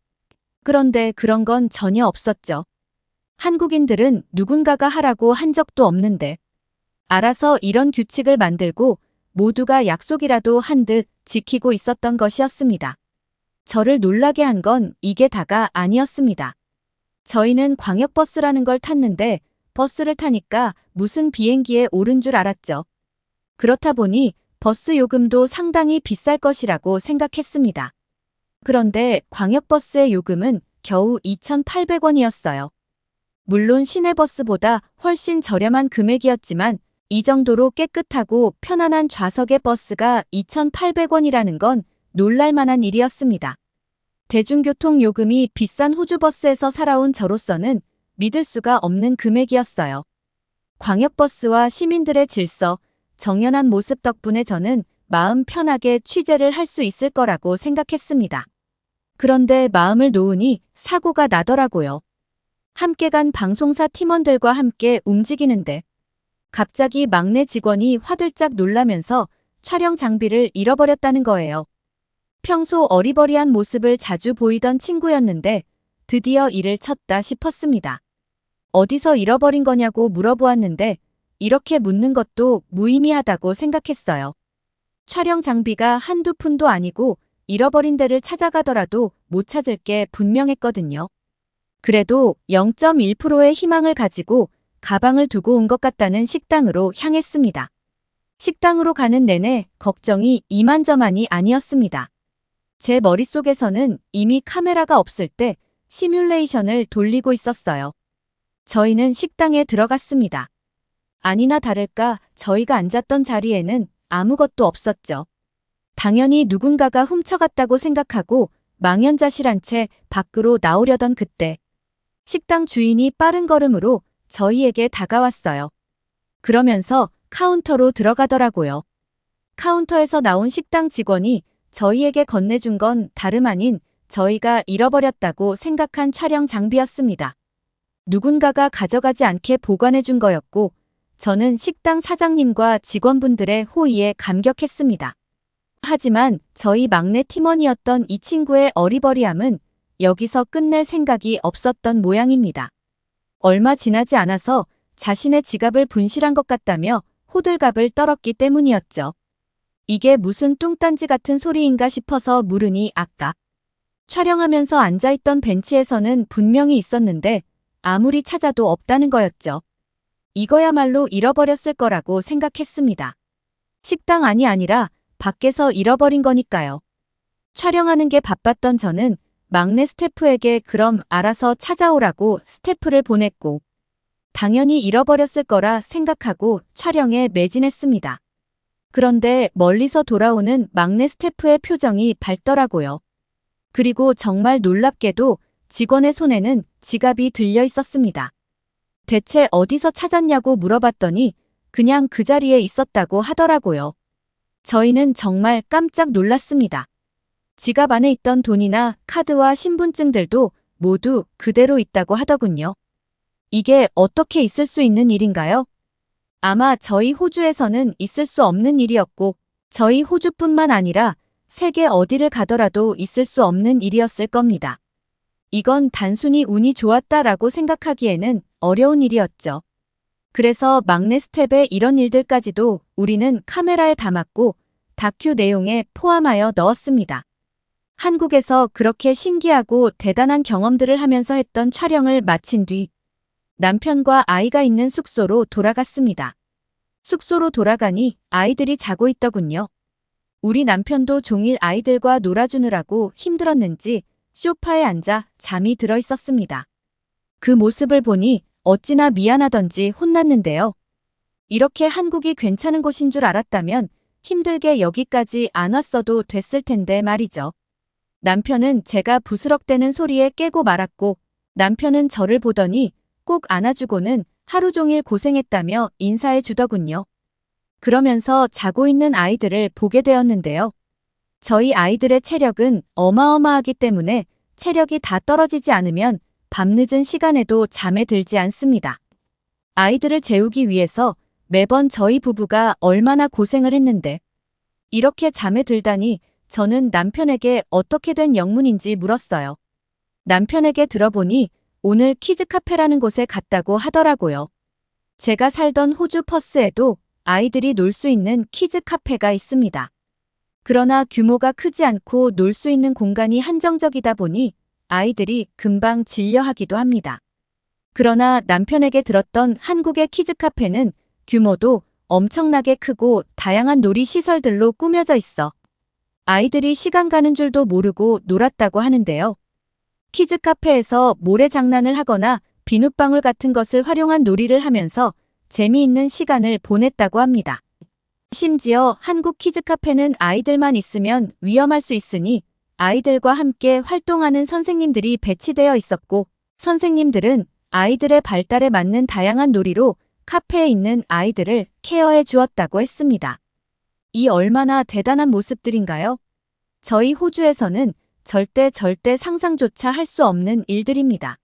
그런데 그런 건 전혀 없었죠. 한국인들은 누군가가 하라고 한 적도 없는데 알아서 이런 규칙을 만들고 모두가 약속이라도 한 듯 지키고 있었던 것이었습니다. 저를 놀라게 한 건 이게 다가 아니었습니다. 저희는 광역버스라는 걸 탔는데 버스를 타니까 무슨 비행기에 오른 줄 알았죠. 그렇다 보니 버스 요금도 상당히 비쌀 것이라고 생각했습니다. 그런데 광역버스의 요금은 겨우 2,800원이었어요. 물론 시내버스보다 훨씬 저렴한 금액이었지만 이 정도로 깨끗하고 편안한 좌석의 버스가 2,800원이라는 건 놀랄만한 일이었습니다. 대중교통 요금이 비싼 호주버스에서 살아온 저로서는 믿을 수가 없는 금액이었어요. 광역버스와 시민들의 질서, 정연한 모습 덕분에 저는 마음 편하게 취재를 할 수 있을 거라고 생각했습니다. 그런데 마음을 놓으니 사고가 나더라고요. 함께 간 방송사 팀원들과 함께 움직이는데 갑자기 막내 직원이 화들짝 놀라면서 촬영 장비를 잃어버렸다는 거예요. 평소 어리버리한 모습을 자주 보이던 친구였는데 드디어 일을 쳤다 싶었습니다. 어디서 잃어버린 거냐고 물어보았는데 이렇게 묻는 것도 무의미하다고 생각했어요. 촬영 장비가 한두 푼도 아니고 잃어버린 데를 찾아가더라도 못 찾을 게 분명했거든요. 그래도 0.1%의 희망을 가지고 가방을 두고 온 것 같다는 식당으로 향했습니다. 식당으로 가는 내내 걱정이 이만저만이 아니었습니다. 제 머릿속에서는 이미 카메라가 없을 때 시뮬레이션을 돌리고 있었어요. 저희는 식당에 들어갔습니다. 아니나 다를까 저희가 앉았던 자리에는 아무것도 없었죠. 당연히 누군가가 훔쳐갔다고 생각하고 망연자실한 채 밖으로 나오려던 그때 식당 주인이 빠른 걸음으로 저희에게 다가왔어요. 그러면서 카운터로 들어가더라고요. 카운터에서 나온 식당 직원이 저희에게 건네준 건 다름 아닌 저희가 잃어버렸다고 생각한 촬영 장비였습니다. 누군가가 가져가지 않게 보관해준 거였고 저는 식당 사장님과 직원분들의 호의에 감격했습니다. 하지만 저희 막내 팀원이었던 이 친구의 어리버리함은 여기서 끝낼 생각이 없었던 모양입니다. 얼마 지나지 않아서 자신의 지갑을 분실한 것 같다며 호들갑을 떨었기 때문이었죠. 이게 무슨 뚱딴지 같은 소리인가 싶어서 물으니 아까 촬영하면서 앉아있던 벤치에서는 분명히 있었는데 아무리 찾아도 없다는 거였죠. 이거야말로 잃어버렸을 거라고 생각했습니다. 식당 안이 아니라 밖에서 잃어버린 거니까요. 촬영하는 게 바빴던 저는 막내 스태프에게 그럼 알아서 찾아오라고 스태프를 보냈고 당연히 잃어버렸을 거라 생각하고 촬영에 매진했습니다. 그런데 멀리서 돌아오는 막내 스태프의 표정이 밝더라고요. 그리고 정말 놀랍게도 직원의 손에는 지갑이 들려 있었습니다. 대체 어디서 찾았냐고 물어봤더니 그냥 그 자리에 있었다고 하더라고요. 저희는 정말 깜짝 놀랐습니다. 지갑 안에 있던 돈이나 카드와 신분증들도 모두 그대로 있다고 하더군요. 이게 어떻게 있을 수 있는 일인가요? 아마 저희 호주에서는 있을 수 없는 일이었고 저희 호주뿐만 아니라 세계 어디를 가더라도 있을 수 없는 일이었을 겁니다. 이건 단순히 운이 좋았다라고 생각하기에는 어려운 일이었죠. 그래서 막내 스텝의 이런 일들까지도 우리는 카메라에 담았고 다큐 내용에 포함하여 넣었습니다. 한국에서 그렇게 신기하고 대단한 경험들을 하면서 했던 촬영을 마친 뒤 남편과 아이가 있는 숙소로 돌아갔습니다. 숙소로 돌아가니 아이들이 자고 있더군요. 우리 남편도 종일 아이들과 놀아주느라고 힘들었는지 소파에 앉아 잠이 들어 있었습니다. 그 모습을 보니 어찌나 미안하던지 혼났는데요. 이렇게 한국이 괜찮은 곳인 줄 알았다면 힘들게 여기까지 안 왔어도 됐을 텐데 말이죠. 남편은 제가 부스럭대는 소리에 깨고 말았고 남편은 저를 보더니 꼭 안아주고는 하루 종일 고생했다며 인사해 주더군요. 그러면서 자고 있는 아이들을 보게 되었는데요. 저희 아이들의 체력은 어마어마하기 때문에 체력이 다 떨어지지 않으면 밤늦은 시간에도 잠에 들지 않습니다. 아이들을 재우기 위해서 매번 저희 부부가 얼마나 고생을 했는데 이렇게 잠에 들다니 저는 남편에게 어떻게 된 영문인지 물었어요. 남편에게 들어보니 오늘 키즈 카페라는 곳에 갔다고 하더라고요. 제가 살던 호주 퍼스에도 아이들이 놀 수 있는 키즈 카페가 있습니다. 그러나 규모가 크지 않고 놀 수 있는 공간이 한정적이다 보니 아이들이 금방 질려하기도 합니다. 그러나 남편에게 들었던 한국의 키즈 카페는 규모도 엄청나게 크고 다양한 놀이 시설들로 꾸며져 있어 아이들이 시간 가는 줄도 모르고 놀았다고 하는데요. 키즈 카페에서 모래장난을 하거나 비눗방울 같은 것을 활용한 놀이를 하면서 재미있는 시간을 보냈다고 합니다. 심지어 한국 키즈 카페는 아이들만 있으면 위험할 수 있으니 아이들과 함께 활동하는 선생님들이 배치되어 있었고 선생님들은 아이들의 발달에 맞는 다양한 놀이로 카페에 있는 아이들을 케어해 주었다고 했습니다. 이 얼마나 대단한 모습들인가요? 저희 호주에서는 절대 상상조차 할 수 없는 일들입니다.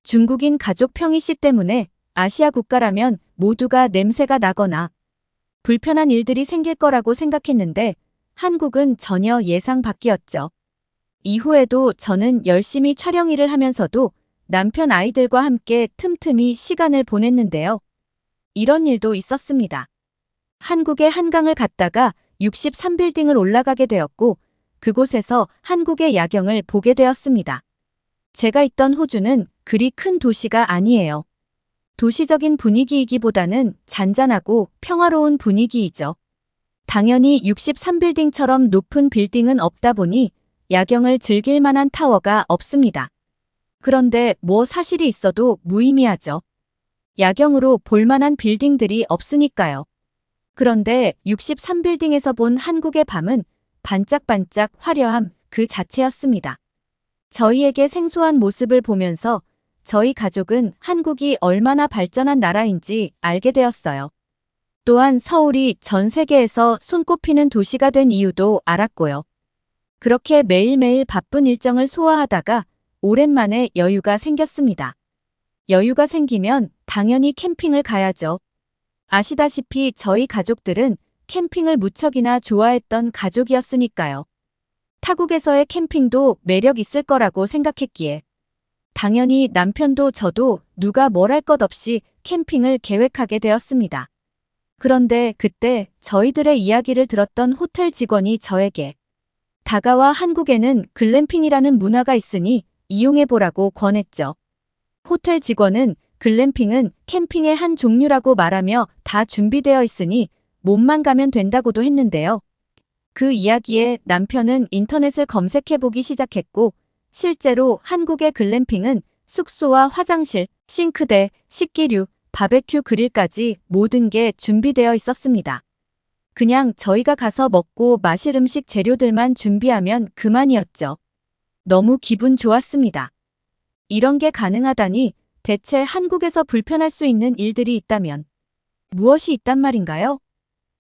중국인 가족 평이 씨 때문에 아시아 국가라면 모두가 냄새가 나거나 불편한 일들이 생길 거라고 생각했는데 한국은 전혀 예상 밖이었죠. 이후에도 저는 열심히 촬영 일을 하면서도 남편 아이들과 함께 틈틈이 시간을 보냈는데요. 이런 일도 있었습니다. 한국의 한강을 갔다가 63빌딩을 올라가게 되었고 그곳에서 한국의 야경을 보게 되었습니다. 제가 있던 호주는 그리 큰 도시가 아니에요. 도시적인 분위기이기보다는 잔잔하고 평화로운 분위기이죠. 당연히 63빌딩처럼 높은 빌딩은 없다 보니 야경을 즐길 만한 타워가 없습니다. 그런데 뭐 사실이 있어도 무의미하죠. 야경으로 볼 만한 빌딩들이 없으니까요. 그런데 63빌딩에서 본 한국의 밤은 반짝반짝 화려함 그 자체였습니다. 저희에게 생소한 모습을 보면서 저희 가족은 한국이 얼마나 발전한 나라인지 알게 되었어요. 또한 서울이 전 세계에서 손꼽히는 도시가 된 이유도 알았고요. 그렇게 매일매일 바쁜 일정을 소화하다가 오랜만에 여유가 생겼습니다. 여유가 생기면 당연히 캠핑을 가야죠. 아시다시피 저희 가족들은 캠핑을 무척이나 좋아했던 가족이었으니까요. 타국에서의 캠핑도 매력 있을 거라고 생각했기에 당연히 남편도 저도 누가 뭘 할 것 없이 캠핑을 계획하게 되었습니다. 그런데 그때 저희들의 이야기를 들었던 호텔 직원이 저에게 다가와 한국에는 글램핑이라는 문화가 있으니 이용해보라고 권했죠. 호텔 직원은 글램핑은 캠핑의 한 종류라고 말하며 다 준비되어 있으니 몸만 가면 된다고도 했는데요. 그 이야기에 남편은 인터넷을 검색해보기 시작했고 실제로 한국의 글램핑은 숙소와 화장실, 싱크대, 식기류, 바베큐 그릴까지 모든 게 준비되어 있었습니다. 그냥 저희가 가서 먹고 마실 음식 재료들만 준비하면 그만이었죠. 너무 기분 좋았습니다. 이런 게 가능하다니 대체 한국에서 불편할 수 있는 일들이 있다면 무엇이 있단 말인가요?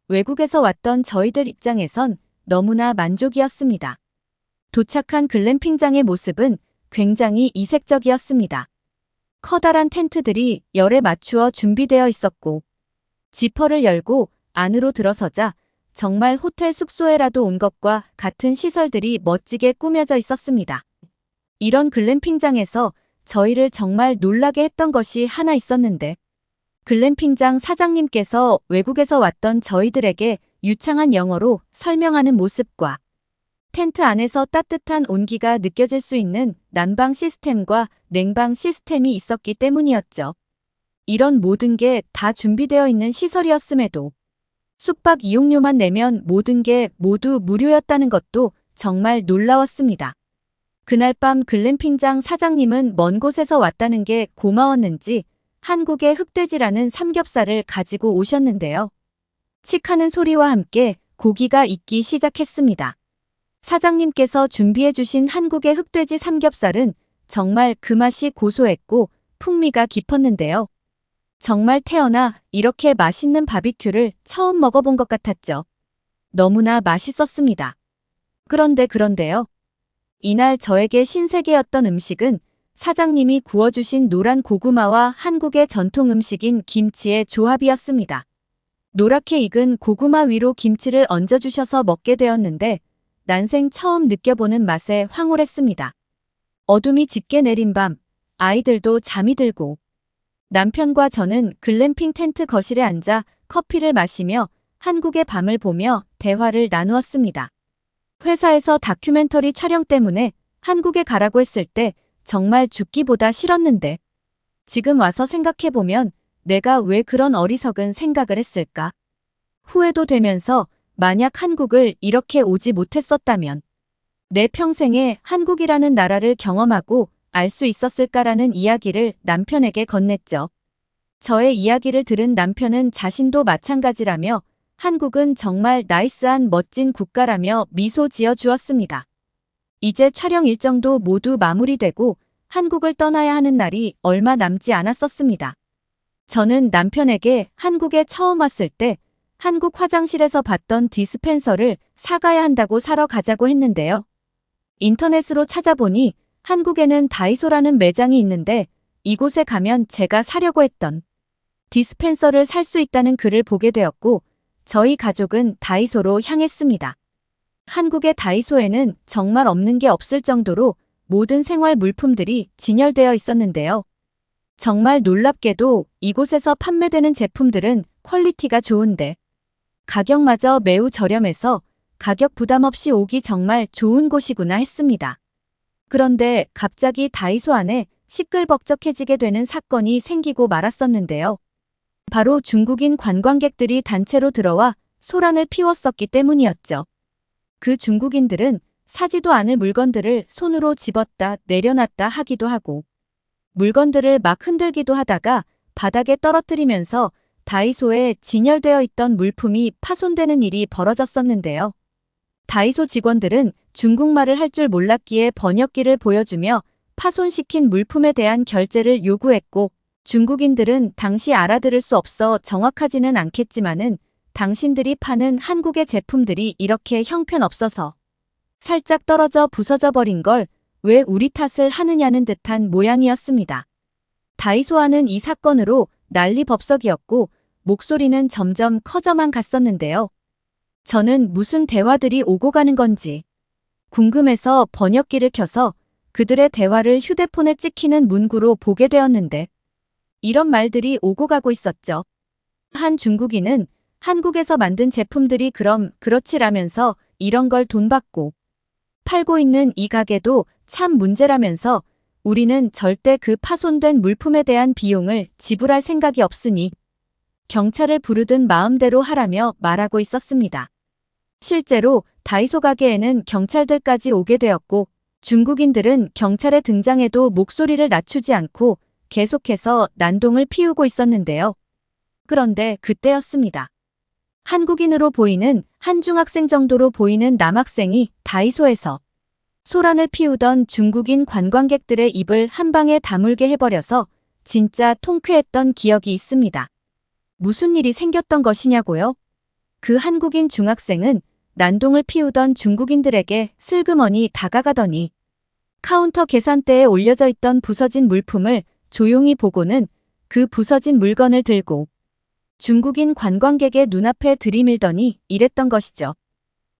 외국에서 왔던 저희들 입장에선 너무나 만족이었습니다. 도착한 글램핑장의 모습은 굉장히 이색적이었습니다. 커다란 텐트들이 열에 맞추어 준비되어 있었고 지퍼를 열고 안으로 들어서자 정말 호텔 숙소에라도 온 것과 같은 시설들이 멋지게 꾸며져 있었습니다. 이런 글램핑장에서 저희를 정말 놀라게 했던 것이 하나 있었는데 글램핑장 사장님께서 외국에서 왔던 저희들에게 유창한 영어로 설명하는 모습과 텐트 안에서 따뜻한 온기가 느껴질 수 있는 난방 시스템과 냉방 시스템이 있었기 때문이었죠. 이런 모든 게 다 준비되어 있는 시설이었음에도 숙박 이용료만 내면 모든 게 모두 무료였다는 것도 정말 놀라웠습니다. 그날 밤 글램핑장 사장님은 먼 곳에서 왔다는 게 고마웠는지 한국의 흑돼지라는 삼겹살을 가지고 오셨는데요. 칙하는 소리와 함께 고기가 익기 시작했습니다. 사장님께서 준비해 주신 한국의 흑돼지 삼겹살은 정말 그 맛이 고소했고 풍미가 깊었는데요. 정말 태어나 이렇게 맛있는 바비큐를 처음 먹어본 것 같았죠. 너무나 맛있었습니다. 그런데요. 이날 저에게 신세계였던 음식은 사장님이 구워주신 노란 고구마와 한국의 전통 음식인 김치의 조합이었습니다. 노랗게 익은 고구마 위로 김치를 얹어주셔서 먹게 되었는데 난생 처음 느껴보는 맛에 황홀했습니다. 어둠이 짙게 내린 밤, 아이들도 잠이 들고 남편과 저는 글램핑 텐트 거실에 앉아 커피를 마시며 한국의 밤을 보며 대화를 나누었습니다. 회사에서 다큐멘터리 촬영 때문에 한국에 가라고 했을 때 정말 죽기보다 싫었는데 지금 와서 생각해보면 내가 왜 그런 어리석은 생각을 했을까? 후회도 되면서 만약 한국을 이렇게 오지 못했었다면 내 평생에 한국이라는 나라를 경험하고 알 수 있었을까라는 이야기를 남편에게 건넸죠. 저의 이야기를 들은 남편은 자신도 마찬가지라며 한국은 정말 나이스한 멋진 국가라며 미소 지어 주었습니다. 이제 촬영 일정도 모두 마무리되고 한국을 떠나야 하는 날이 얼마 남지 않았었습니다. 저는 남편에게 한국에 처음 왔을 때 한국 화장실에서 봤던 디스펜서를 사가야 한다고 사러 가자고 했는데요. 인터넷으로 찾아보니 한국에는 다이소라는 매장이 있는데 이곳에 가면 제가 사려고 했던 디스펜서를 살 수 있다는 글을 보게 되었고 저희 가족은 다이소로 향했습니다. 한국의 다이소에는 정말 없는 게 없을 정도로 모든 생활 물품들이 진열되어 있었는데요. 정말 놀랍게도 이곳에서 판매되는 제품들은 퀄리티가 좋은데 가격마저 매우 저렴해서 가격 부담 없이 오기 정말 좋은 곳이구나 했습니다. 그런데 갑자기 다이소 안에 시끌벅적해지게 되는 사건이 생기고 말았었는데요. 바로 중국인 관광객들이 단체로 들어와 소란을 피웠었기 때문이었죠. 그 중국인들은 사지도 않을 물건들을 손으로 집었다 내려놨다 하기도 하고 물건들을 막 흔들기도 하다가 바닥에 떨어뜨리면서 다이소에 진열되어 있던 물품이 파손되는 일이 벌어졌었는데요. 다이소 직원들은 중국말을 할 줄 몰랐기에 번역기를 보여주며 파손시킨 물품에 대한 결제를 요구했고 중국인들은 당시 알아들을 수 없어 정확하지는 않겠지만은 당신들이 파는 한국의 제품들이 이렇게 형편없어서 살짝 떨어져 부서져 버린 걸 왜 우리 탓을 하느냐는 듯한 모양이었습니다. 다이소와는 이 사건으로 난리법석이었고 목소리는 점점 커져만 갔었는데요. 저는 무슨 대화들이 오고 가는 건지 궁금해서 번역기를 켜서 그들의 대화를 휴대폰에 찍히는 문구로 보게 되었는데 이런 말들이 오고 가고 있었죠. 한 중국인은 한국에서 만든 제품들이 그럼 그렇지라면서 이런 걸 돈 받고 팔고 있는 이 가게도 참 문제라면서 우리는 절대 그 파손된 물품에 대한 비용을 지불할 생각이 없으니 경찰을 부르든 마음대로 하라며 말하고 있었습니다. 실제로 다이소 가게에는 경찰들까지 오게 되었고 중국인들은 경찰에 등장해도 목소리를 낮추지 않고 계속해서 난동을 피우고 있었는데요. 그런데 그때였습니다. 한국인으로 보이는 한 중학생 정도로 보이는 남학생이 다이소에서 소란을 피우던 중국인 관광객들의 입을 한 방에 다물게 해버려서 진짜 통쾌했던 기억이 있습니다. 무슨 일이 생겼던 것이냐고요? 그 한국인 중학생은 난동을 피우던 중국인들에게 슬그머니 다가가더니 카운터 계산대에 올려져 있던 부서진 물품을 조용히 보고는 그 부서진 물건을 들고 중국인 관광객의 눈앞에 들이밀더니 이랬던 것이죠.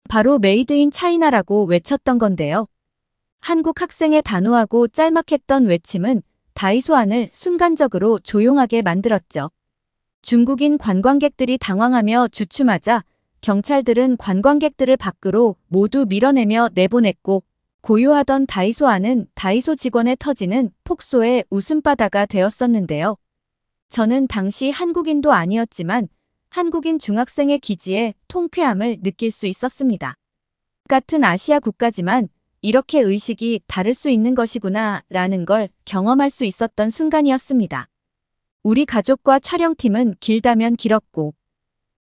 바로 메이드 인 차이나라고 외쳤던 건데요. 한국 학생의 단호하고 짤막했던 외침은 다이소 안을 순간적으로 조용하게 만들었죠. 중국인 관광객들이 당황하며 주춤하자 경찰들은 관광객들을 밖으로 모두 밀어내며 내보냈고 고요하던 다이소 안은 다이소 직원의 터지는 폭소의 웃음바다가 되었었는데요. 저는 당시 한국인도 아니었지만 한국인 중학생의 기지에 통쾌함을 느낄 수 있었습니다. 같은 아시아 국가지만 이렇게 의식이 다를 수 있는 것이구나 라는 걸 경험할 수 있었던 순간이었습니다. 우리 가족과 촬영팀은 길다면 길었고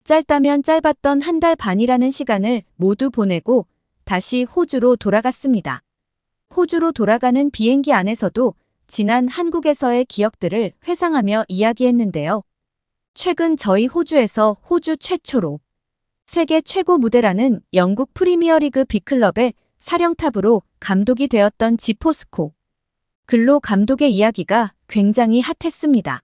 짧다면 짧았던 한 달 반이라는 시간을 모두 보내고 다시 호주로 돌아갔습니다. 호주로 돌아가는 비행기 안에서도 지난 한국에서의 기억들을 회상하며 이야기했는데요. 최근 저희 호주에서 호주 최초로 세계 최고 무대라는 영국 프리미어리그 B클럽의 사령탑으로 감독이 되었던 지포스코 글로 감독의 이야기가 굉장히 핫했습니다.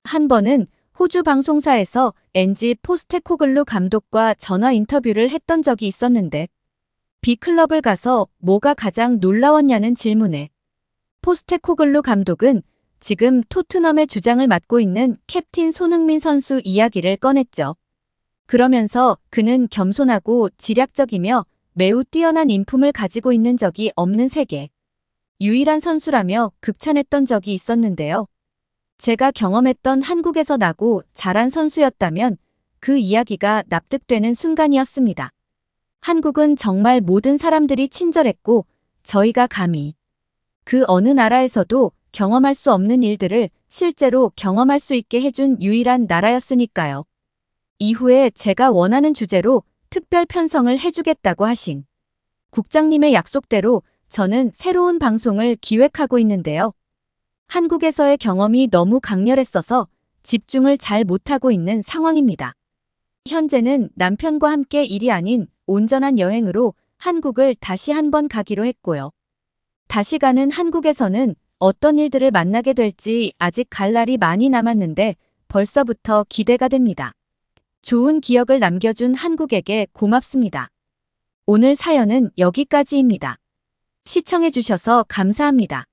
한 번은 호주 방송사에서 엔지 포스테코글루 감독과 전화 인터뷰를 했던 적이 있었는데 B클럽을 가서 뭐가 가장 놀라웠냐는 질문에 포스테코글루 감독은 지금 토트넘의 주장을 맡고 있는 캡틴 손흥민 선수 이야기를 꺼냈죠. 그러면서 그는 겸손하고 지략적이며 매우 뛰어난 인품을 가지고 있는 적이 없는 세계 유일한 선수라며 극찬했던 적이 있었는데요. 제가 경험했던 한국에서 나고 자란 선수였다면 그 이야기가 납득되는 순간이었습니다. 한국은 정말 모든 사람들이 친절했고 저희가 감히 그 어느 나라에서도 경험할 수 없는 일들을 실제로 경험할 수 있게 해준 유일한 나라였으니까요. 이후에 제가 원하는 주제로 특별 편성을 해주겠다고 하신 국장님의 약속대로 저는 새로운 방송을 기획하고 있는데요. 한국에서의 경험이 너무 강렬했어서 집중을 잘 못하고 있는 상황입니다. 현재는 남편과 함께 일이 아닌 온전한 여행으로 한국을 다시 한번 가기로 했고요. 다시 가는 한국에서는 어떤 일들을 만나게 될지 아직 갈 날이 많이 남았는데 벌써부터 기대가 됩니다. 좋은 기억을 남겨준 한국에게 고맙습니다. 오늘 사연은 여기까지입니다. 시청해주셔서 감사합니다.